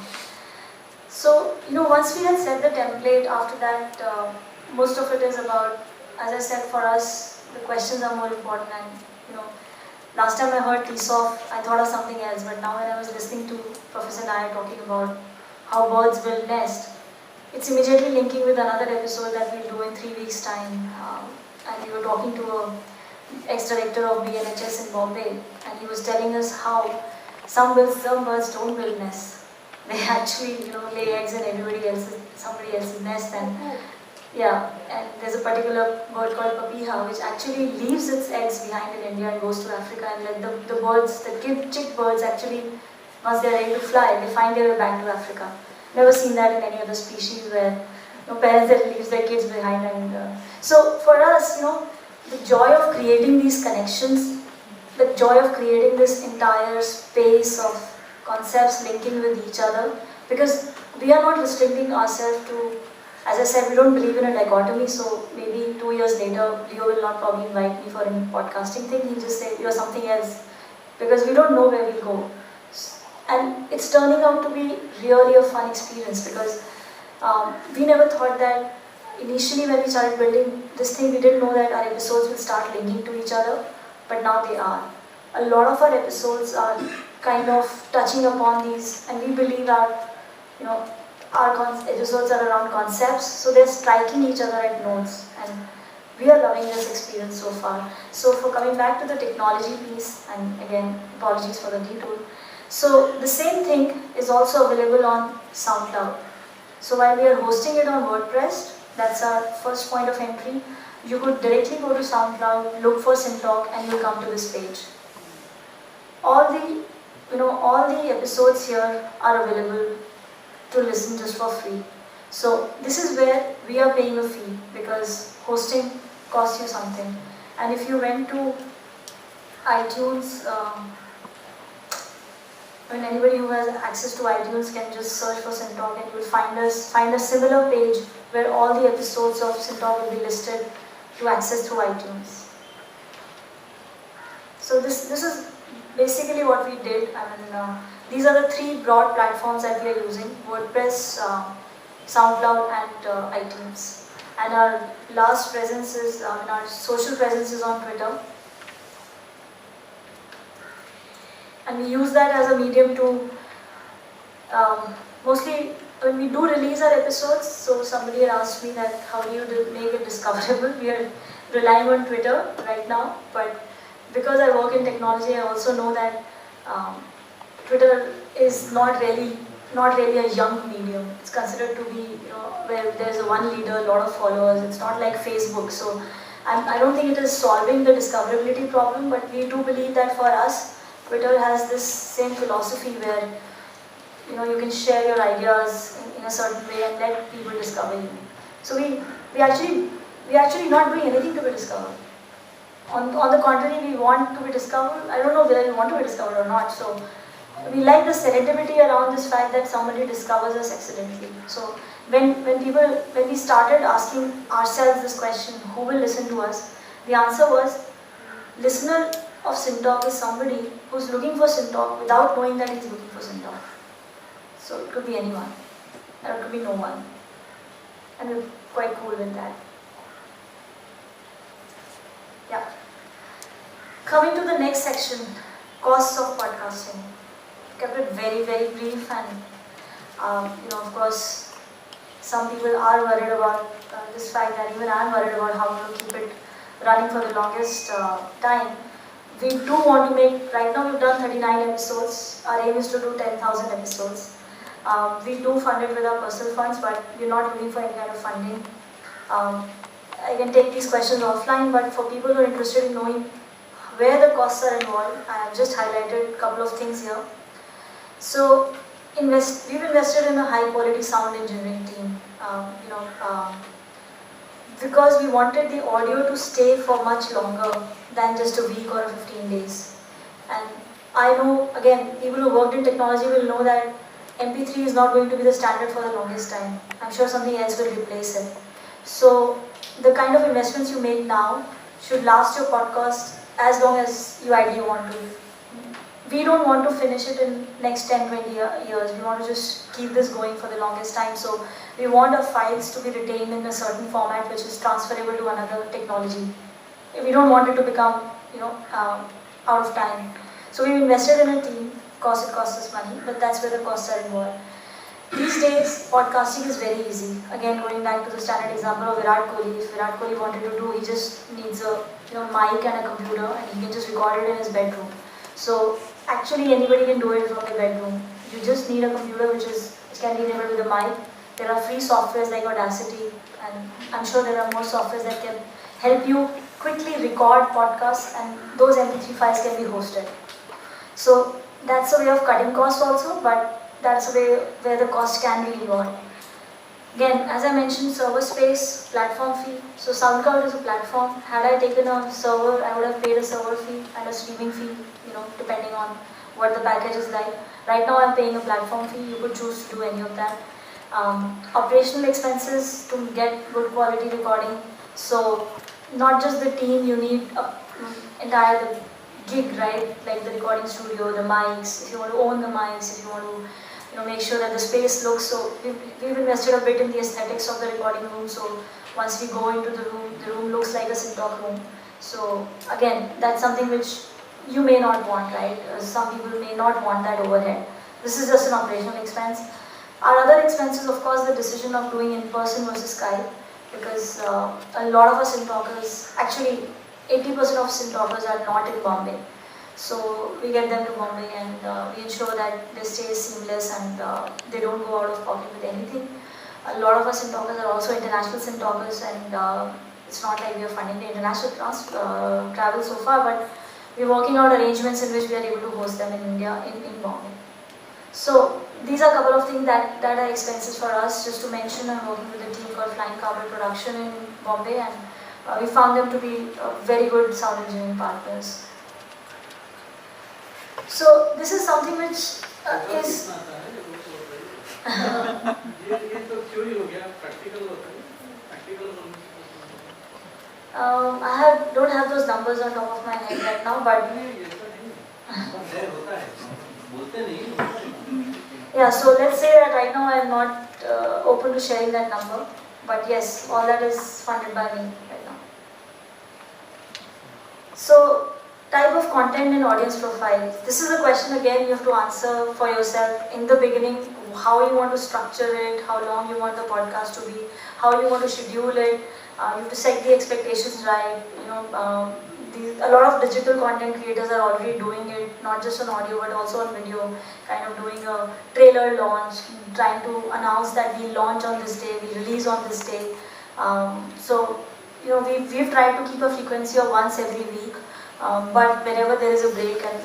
So, once we had set the template, after that, most of it is about, as I said, for us, the questions are more important. And, last time I heard Tisoff, I thought of something else, but now when I was listening to Professor Nair talking about how birds build nest, it's immediately linking with another episode that we'll do in 3 weeks' time. And we were talking to a ex-director of BNHS in Bombay, and he was telling us how some birds don't build nests. They actually, lay eggs in somebody else's nest, and and there's a particular bird called papiha which actually leaves its eggs behind in India and goes to Africa, and let the birds, the chick birds actually, once they're ready to fly, they find their way back to Africa. Never seen that in any other species where parents that leaves their kids behind. And so for us, the joy of creating these connections, the joy of creating this entire space of concepts linking with each other, because we are not restricting ourselves to, as I said, we don't believe in a dichotomy, so maybe 2 years later, Leo will not probably invite me for a podcasting thing, he'll just say, you're something else, because we don't know where we'll go. And it's turning out to be really a fun experience, because we never thought that, initially when we started building this thing, we didn't know that our episodes will start linking to each other, but now they are. A lot of our episodes are kind of touching upon these, and we believe our episodes are around concepts, so they're striking each other at notes, and we are loving this experience so far. So for coming back to the technology piece, and again, apologies for the detour, so the same thing is also available on SoundCloud. So while we are hosting it on Wordpress, that's our first point of entry, you could directly go to SoundCloud, look for SimTalk, and you'll come to this page. All the episodes here are available to listen just for free. So this is where we are paying a fee, because hosting costs you something. And if you went to iTunes, anybody who has access to iTunes can just search for SimTalk, and you will find a similar page where all the episodes of SimTalk will be listed to access through iTunes. So this is basically what we did. These are the 3 broad platforms that we are using: WordPress, SoundCloud, and iTunes. And our last presence is, our social presence is on Twitter. And we use that as a medium to, mostly when we do release our episodes, so somebody had asked me that how do you make it discoverable? We are relying on Twitter right now, but because I work in technology, I also know that Twitter is not really a young medium. It's considered to be, where there's a one leader, a lot of followers. It's not like Facebook. So I don't think it is solving the discoverability problem, but we do believe that for us, Twitter has this same philosophy where you can share your ideas in a certain way and let people discover you. So we actually not doing anything to be discovered. On the contrary, we want to be discovered. I don't know whether we want to be discovered or not. So we like the serendipity around this fact that somebody discovers us accidentally. So when we started asking ourselves this question, who will listen to us? The answer was, listener of Syntalk is somebody who's looking for Syntalk without knowing that he's looking for Syntalk. So it could be anyone, or it could be no one. And we're quite cool with that. Yeah. Coming to the next section, costs of podcasting. Kept it very, very brief, and of course, some people are worried about this fact that even I'm worried about how to keep it running for the longest time. We do want to make, right now we've done 39 episodes, our aim is to do 10,000 episodes. We do fund it with our personal funds, but we're not looking for any kind of funding. I can take these questions offline, but for people who are interested in knowing where the costs are involved, I have just highlighted a couple of things here. So, we've invested in a high quality sound engineering team, because we wanted the audio to stay for much longer than just a week or 15 days. And I know, again, people who worked in technology will know that MP3 is not going to be the standard for the longest time. I'm sure something else will replace it. So, the kind of investments you make now should last your podcast as long as you ideally want to. We don't want to finish it in next 10-20 years. We want to just keep this going for the longest time. So we want our files to be retained in a certain format which is transferable to another technology. We don't want it to become, out of time. So we've invested in a team. Of course, it costs us money, but that's where the costs are involved. These days, podcasting is very easy. Again, going back to the standard example of Virat Kohli. If Virat Kohli wanted to do, he just needs a mic and a computer, and he can just record it in his bedroom. So actually, anybody can do it from their bedroom. You just need a computer which can be enabled with a mic. There are free softwares like Audacity, and I'm sure there are more softwares that can help you quickly record podcasts, and those MP3 files can be hosted. So that's a way of cutting costs also, but that's a way where the cost can be involved. Again, as I mentioned, server space, platform fee. So SoundCloud is a platform. Had I taken a server, I would have paid a server fee and a streaming fee, depending on what the package is like. Right now I'm paying a platform fee. You could choose to do any of that. Operational expenses to get good quality recording. So not just the team, you need entire gig, right? Like the recording studio, the mics, if you want to own the mics, if you want to make sure that the space looks, so we've invested a bit in the aesthetics of the recording room, so once we go into the room looks like a Syntalk room. So again, that's something which you may not want, right? Some people may not want that overhead. This is just an operational expense. Our other expenses, of course, the decision of doing in person versus Skype, because a lot of us Syntalkers, actually 80% of Syntalkers are not in Bombay. So we get them to Bombay, and we ensure that they stay seamless and they don't go out of pocket with anything. A lot of us Syntalkers are also international Syntalkers, and it's not like we are funding the international travel so far, but we're working out arrangements in which we are able to host them in India, in Bombay. So these are a couple of things that are expenses for us. Just to mention, I'm working with a team called Flying Carpet Production in Bombay, and we found them to be very good sound engineering partners. So this is something which is don't have those numbers on top of my head right now, but yeah, so let's say that right now I am not open to sharing that number, but yes, all that is funded by me right now. So, type of content and audience profile. This is a question again you have to answer for yourself in the beginning, how you want to structure it, how long you want the podcast to be, how you want to schedule it. You have to set the expectations right. A lot of digital content creators are already doing it, not just on audio but also on video, kind of doing a trailer launch, trying to announce that we launch on this day, we release on this day. We've tried to keep a frequency of once every week, but whenever there is a break, and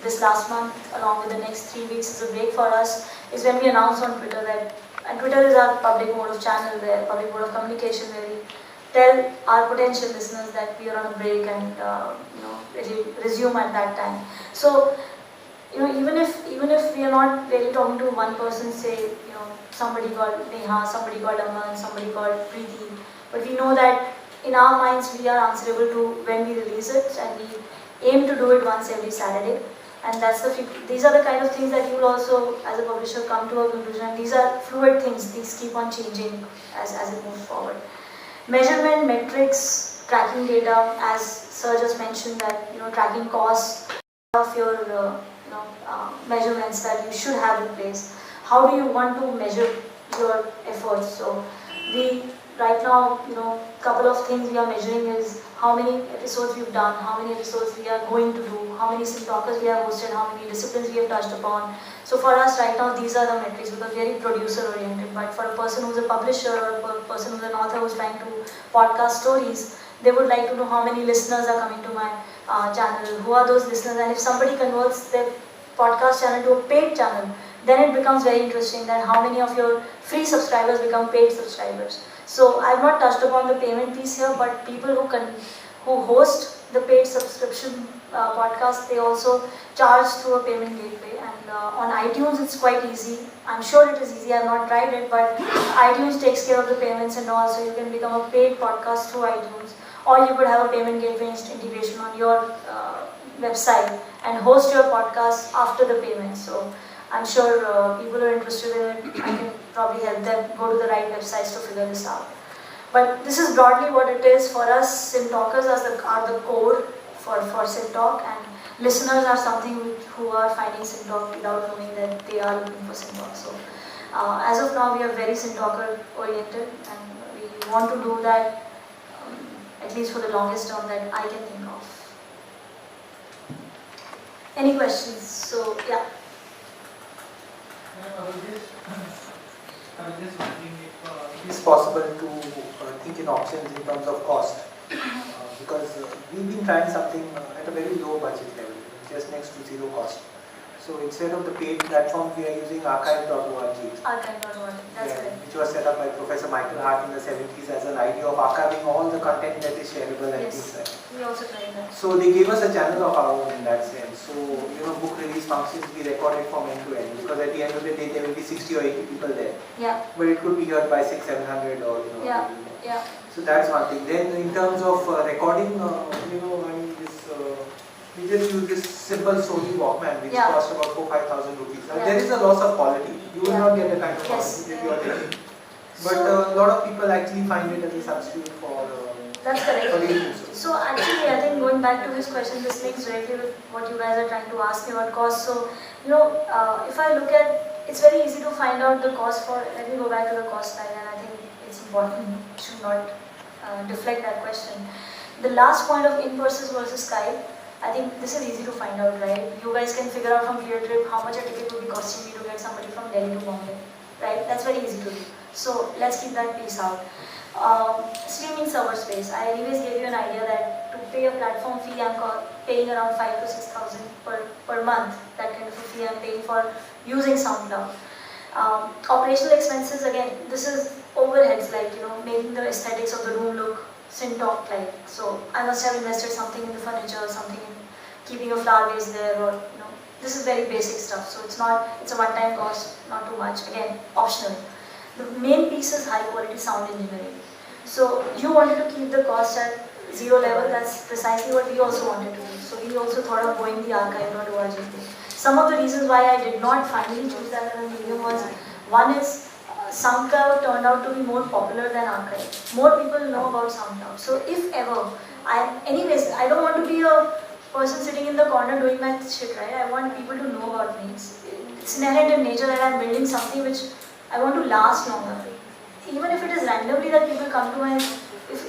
this last month along with the next 3 weeks is a break for us, is when we announce on Twitter that and Twitter is our public mode of channel, where public mode of communication, where we tell our potential listeners that we are on a break and resume at that time. So even if we are not really talking to one person, say somebody called Neha, somebody called Aman, somebody called Preeti, but we know that in our minds we are answerable to when we release it, and we aim to do it once every Saturday. And these are the kind of things that you will also, as a publisher, come to a conclusion. These are fluid things. These keep on changing as it moves forward. Measurement, metrics, tracking data, as Sir just mentioned, that tracking costs of your measurements that you should have in place. How do you want to measure your efforts? So we right now, couple of things we are measuring is how many episodes we've done, how many episodes we are going to do, how many sim talkers we have hosted, how many disciplines we have touched upon. So for us right now, these are the metrics, because we are very producer oriented. But for a person who's a publisher or a person who's an author who's trying to podcast stories, they would like to know how many listeners are coming to my channel, who are those listeners, and if somebody converts their podcast channel to a paid channel, then it becomes very interesting that how many of your free subscribers become paid subscribers. So I have not touched upon the payment piece here, but people who host the paid subscription podcast, they also charge through a payment gateway. And on iTunes, it's quite easy. I'm sure it is easy. I have not tried it, but iTunes takes care of the payments and all, so you can become a paid podcast through iTunes. Or you could have a payment gateway integration on your website and host your podcast after the payment. So I'm sure people who are interested in it, I can probably help them go to the right websites to figure this out. But this is broadly what it is for us. Sim talkers are the core for Sim Talk, and listeners are something who are finding Sim Talk without knowing that they are looking for Sim Talk. So as of now, we are very Sim Talker oriented, and we want to do that at least for the longest term that I can think of. Any questions? So yeah. I was just wondering if it is possible to think in options in terms of cost, because we've been trying something at a very low budget level, just next to zero cost. So instead of the paid platform, we are using archive.org. Archive.org, that's correct. Which was set up by Professor Michael Hart in the 70s as an idea of archiving all the content that is shareable and things like that. We also tried that. So they gave us a channel of our own in that sense. So, book release functions we recorded from end to end, because at the end of the day there will be 60 or 80 people there. Yeah. But it could be heard by 600-700 or Yeah. Yeah. So that's one thing. Then in terms of recording, we just use this simple Sony Walkman, which costs about 4,000-5,000 rupees. There is a loss of quality. You will not get the kind of quality that you are getting. But a lot of people actually find it as a substitute for. That's correct. So actually, I think going back to this question, this links directly with what you guys are trying to ask me about cost. So, if I look at, it's very easy to find out the cost for, let me go back to the cost slide, and I think it's important to not deflect that question. The last point of in-person versus Skype, I think this is easy to find out, right? You guys can figure out from ClearTrip how much a ticket would be costing me to get somebody from Delhi to Bombay, right? That's very easy to do. So let's keep that piece out. Streaming server space. I anyways gave you an idea that to pay a platform fee, I'm paying around 5,000 to 6,000 per month. That kind of a fee I'm paying for using SoundCloud. Operational expenses, again, this is overheads, like making the aesthetics of the room look Sim-Talk like. So I must have invested something in the furniture, something in keeping a flower vase there, or this is very basic stuff. So it's a one-time cost, not too much. Again, optional. The main piece is high quality sound engineering. So you wanted to keep the cost at zero level. That's precisely what we also wanted to do. So we also thought of going the archive.org thing. Some of the reasons why I did not finally choose that as a medium was, one is SoundCloud turned out to be more popular than archive. More people know about SoundCloud. So if ever, anyways, I don't want to be a person sitting in the corner doing my shit, right? I want people to know about me. It's inherent in nature that I'm building something which I want to last longer. Even if it is randomly that people come to my,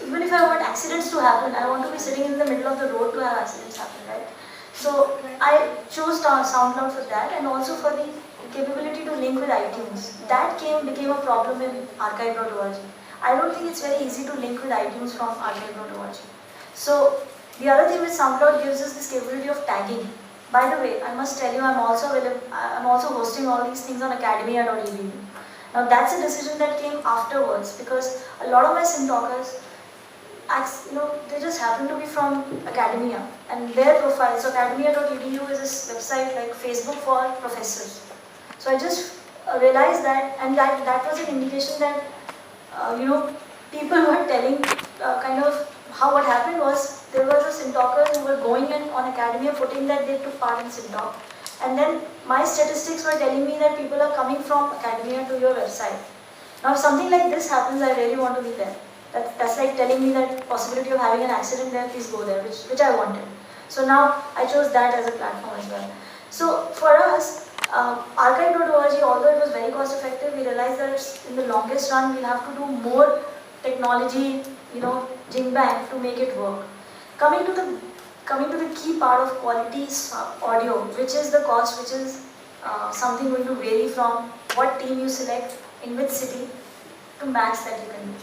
even if I want accidents to happen, I want to be sitting in the middle of the road to have accidents happen, right? So I chose SoundCloud for that, and also for the capability to link with iTunes. That became a problem in archive.org. I don't think it's very easy to link with iTunes from archive.org. So the other thing with SoundCloud gives us this capability of tagging. By the way, I must tell you, I'm also hosting all these things on academia.edu. Now that's a decision that came afterwards because a lot of my sin talkers, they just happen to be from academia and their profile. So academia.edu is this website like Facebook for professors. So I just realized that, and that was an indication that people were telling kind of how what happened was there were the sin talkers who were going in on academia putting that they took part in sin talk. And then my statistics were telling me that people are coming from academia to your website. Now if something like this happens, I really want to be there. That's like telling me that possibility of having an accident there, please go there, which I wanted. So now I chose that as a platform as well. So for us, archive.org, although it was very cost effective, we realized that in the longest run we'll have to do more technology, jing bang to make it work. Coming to the key part of quality audio, which is the cost, which is something going to vary from what team you select, in which city, to max that you can do.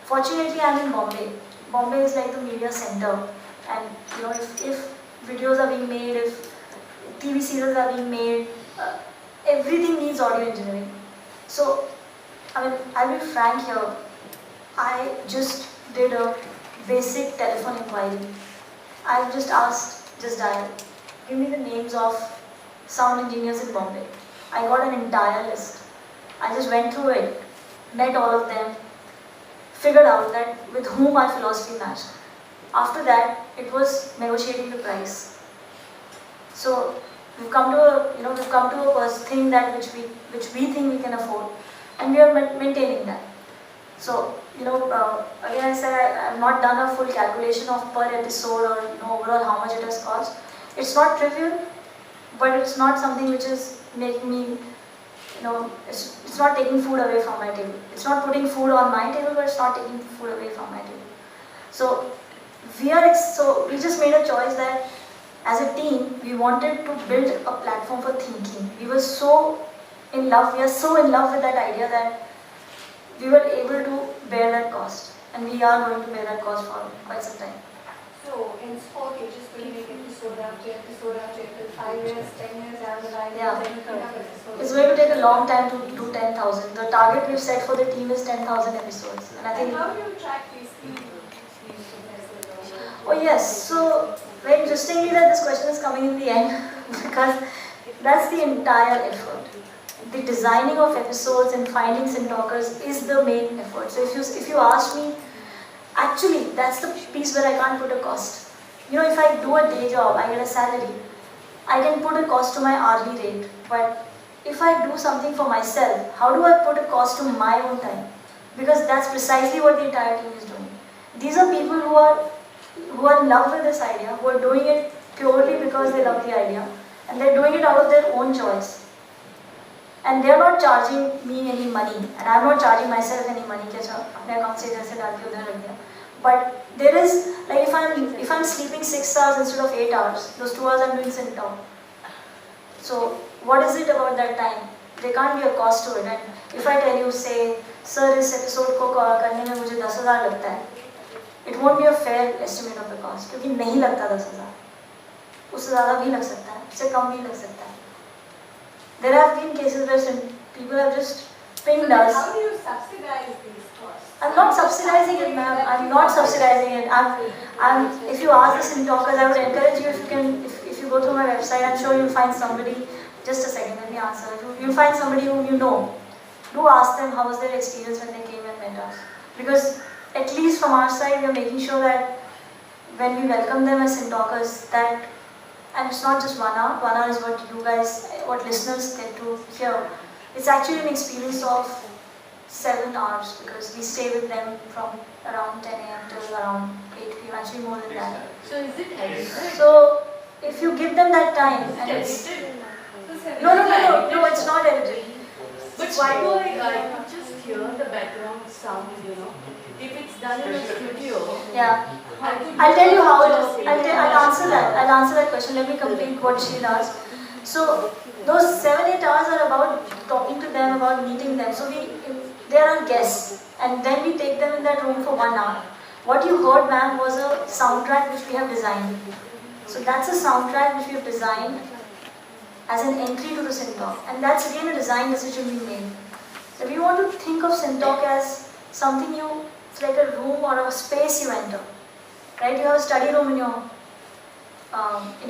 Fortunately, I'm in Bombay. Bombay is like the media center, and if videos are being made, if TV serials are being made, everything needs audio engineering. So, I'll be frank here. I just did a basic telephone inquiry. I just asked, just dial, give me the names of sound engineers in Bombay. I got an entire list. I just went through it, met all of them, figured out that with whom my philosophy matched. After that, it was negotiating the price. So we've come to a thing that which we think we can afford, and we are maintaining that. So again I said I have not done a full calculation of per episode or overall how much it has cost. It's not trivial, but it's not something which is making me it's not taking food away from my table. It's not putting food on my table, but it's not taking food away from my table. So we just made a choice that as a team, we wanted to build a platform for thinking. We are so in love with that idea that we were able to bear that cost. And we are going to bear that cost for quite some time. So in sport, you're just going to make episode after episode after episode, 5 years, 10 years down the line, Yeah. episodes. It's going to take a long time to do 10,000. The target we've set for the team is 10,000 episodes. And I think. And how do you track these people? Oh yes, so very interestingly that this question is coming in the end because that's the entire effort. The designing of episodes and finding sin talkers is the main effort. So if you ask me, actually that's the piece where I can't put a cost. If I do a day job, I get a salary, I can put a cost to my hourly rate. But if I do something for myself, how do I put a cost to my own time? Because that's precisely what the entire team is doing. These are people who are in love with this idea, who are doing it purely because they love the idea, and they're doing it out of their own choice. And they're not charging me any money, and I'm not charging myself any money. But there is, like if I'm sleeping 6 hours instead of 8 hours, those 2 hours I'm doing sin talk. So what is it about that time? There can't be a cost to it. And if I tell you, say, sir, this episode ko karne mein mujhe 10,000 lagta hai, it won't be a fair estimate of the cost, क्योंकि नहीं लगता 10,000, उससे ज़्यादा भी लग सकता है, उससे कम भी लग सकता है. There have been cases where people have just pinged us. How do you subsidize these costs? I'm not subsidizing it, ma'am. I'm not subsidizing it. If you ask the sin talkers, I would encourage you if you go through my website, I'm sure you'll find somebody. Just a second, let me answer. You'll find somebody whom you know. Do ask them how was their experience when they came and met us. Because at least from our side, we are making sure that when we welcome them as sin talkers, that, and it's not just 1 hour. 1 hour is what you guys, what listeners get to hear. It's actually an experience of 7 hours because we stay with them from around 10 a.m. till around 8 p.m. Actually more than that. So is it edited? So if you give them that time, and it's no, it's not edited. But why do I just hear the background sound, If it's done in a studio, yeah. I'll tell you how it is. I'll answer that question. Let me complete what she does. So those 7-8 hours are about talking to them, about meeting them. So they are our guests, and then we take them in that room for 1 hour. What you heard, ma'am, was a soundtrack which we have designed. So that's a soundtrack which we have designed as an entry to the sin talk, and that's again a design decision we made. If you want to think of Syntalk as something it's like a room or a space you enter, right? You have a study room in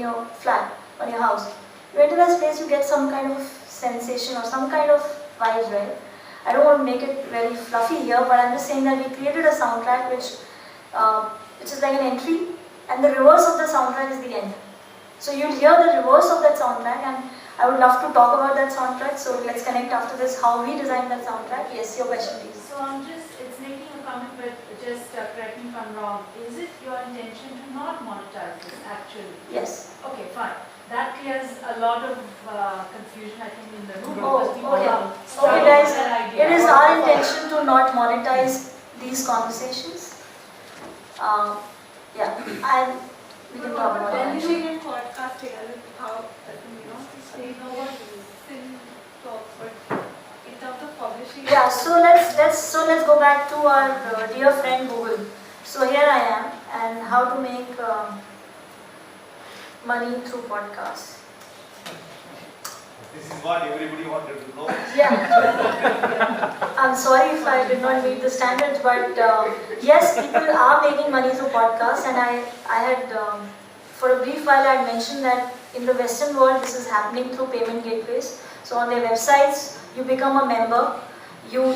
your flat or your house. You enter that space, you get some kind of sensation or some kind of vibes, right? I don't want to make it very fluffy here, but I'm just saying that we created a soundtrack which is like an entry, and the reverse of the soundtrack is the end. So you'll hear the reverse of that soundtrack, and I would love to talk about that soundtrack. So let's connect after this how we designed that soundtrack. Yes, your question, please. So it's making a comment, but just correct me if I'm wrong. Is it your intention to not monetize this actually? Yes. Okay, fine. That clears a lot of confusion, I think, in the room. Oh, because people okay. are Okay, struggling guys. with that idea. It is our intention to not monetize these conversations. Yeah, and we can talk about that. Publishing and podcasting, I mean, how, they know what Syntalk, but in terms of publishing. Yeah, so let's go back to our dear friend Google. So here I am, and how to make money through podcasts. This is what everybody wanted to know. Yeah. I'm sorry if I did not meet the standards, but yes, people are making money through podcasts, and I had, for a brief while, I had mentioned that in the Western world, this is happening through payment gateways. So on their websites, you become a member, you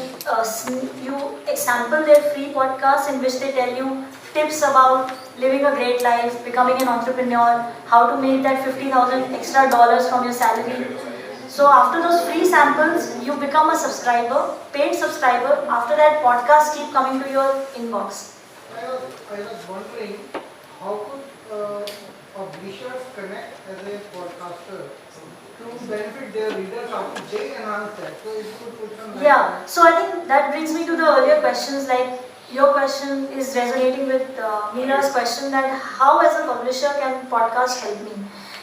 sample their free podcasts in which they tell you tips about living a great life, becoming an entrepreneur, how to make that $50,000 extra from your salary. So after those free samples, you become a subscriber, paid subscriber. After that, podcasts keep coming to your inbox. I was wondering, how could publishers connect as a podcaster to benefit their readers after they enhance that? So if you could put some light. Yeah, so I think that brings me to the earlier questions, like your question is resonating with Meera's question that how as a publisher can podcast help me?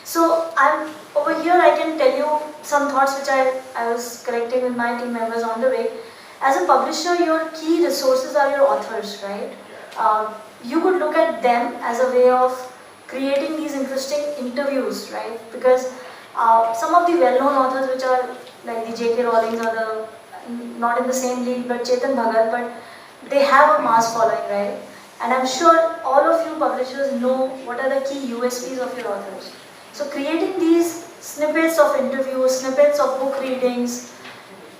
So I'm over here, I can tell you some thoughts which I was collecting with my team members on the way. As a publisher, your key resources are your authors, right? You could look at them as a way of creating these interesting interviews, right? Because some of the well-known authors which are like the J.K. Rowlings or the, not in the same league, but Chetan Bhagat, but they have a mass following, right? And I'm sure all of you publishers know what are the key USPs of your authors. So creating these snippets of interviews, snippets of book readings,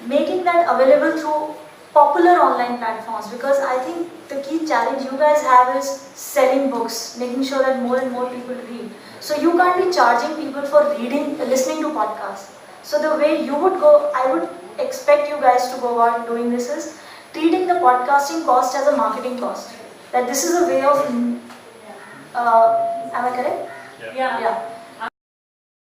making that available through popular online platforms, because I think the key challenge you guys have is selling books, making sure that more and more people read. So you can't be charging people for listening to podcasts. So the way you would go, I would expect you guys to go about doing this is treating the podcasting cost as a marketing cost. That this is a way of, am I correct? Yeah.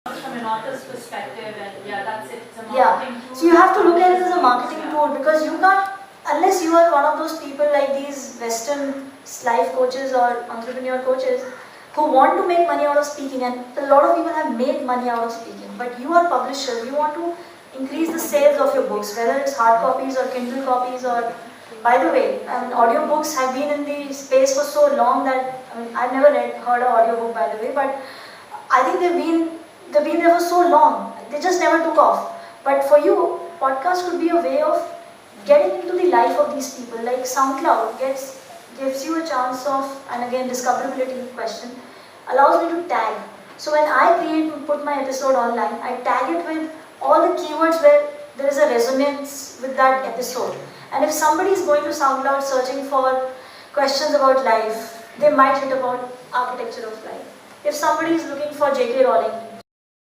From an author's perspective, and that's it. It's a Yeah. marketing tool. So you have to look at it as a marketing tool, because you can't, unless you are one of those people like these Western life coaches or entrepreneur coaches who want to make money out of speaking, and a lot of people have made money out of speaking, but you are publishers, you want to increase the sales of your books, whether it's hard copies or Kindle copies, or, by the way, audiobooks have been in the space for so long that, I've never heard an audiobook, by the way, but I think they've been there for so long, they just never took off. But for you, podcast could be a way of getting into the life of these people. Like SoundCloud gives you a chance of, and again, discoverability question, allows me to tag. So when I put my episode online, I tag it with all the keywords where there is a resonance with that episode. And if somebody is going to SoundCloud searching for questions about life, they might hit about architecture of life. If somebody is looking for J.K. Rowling,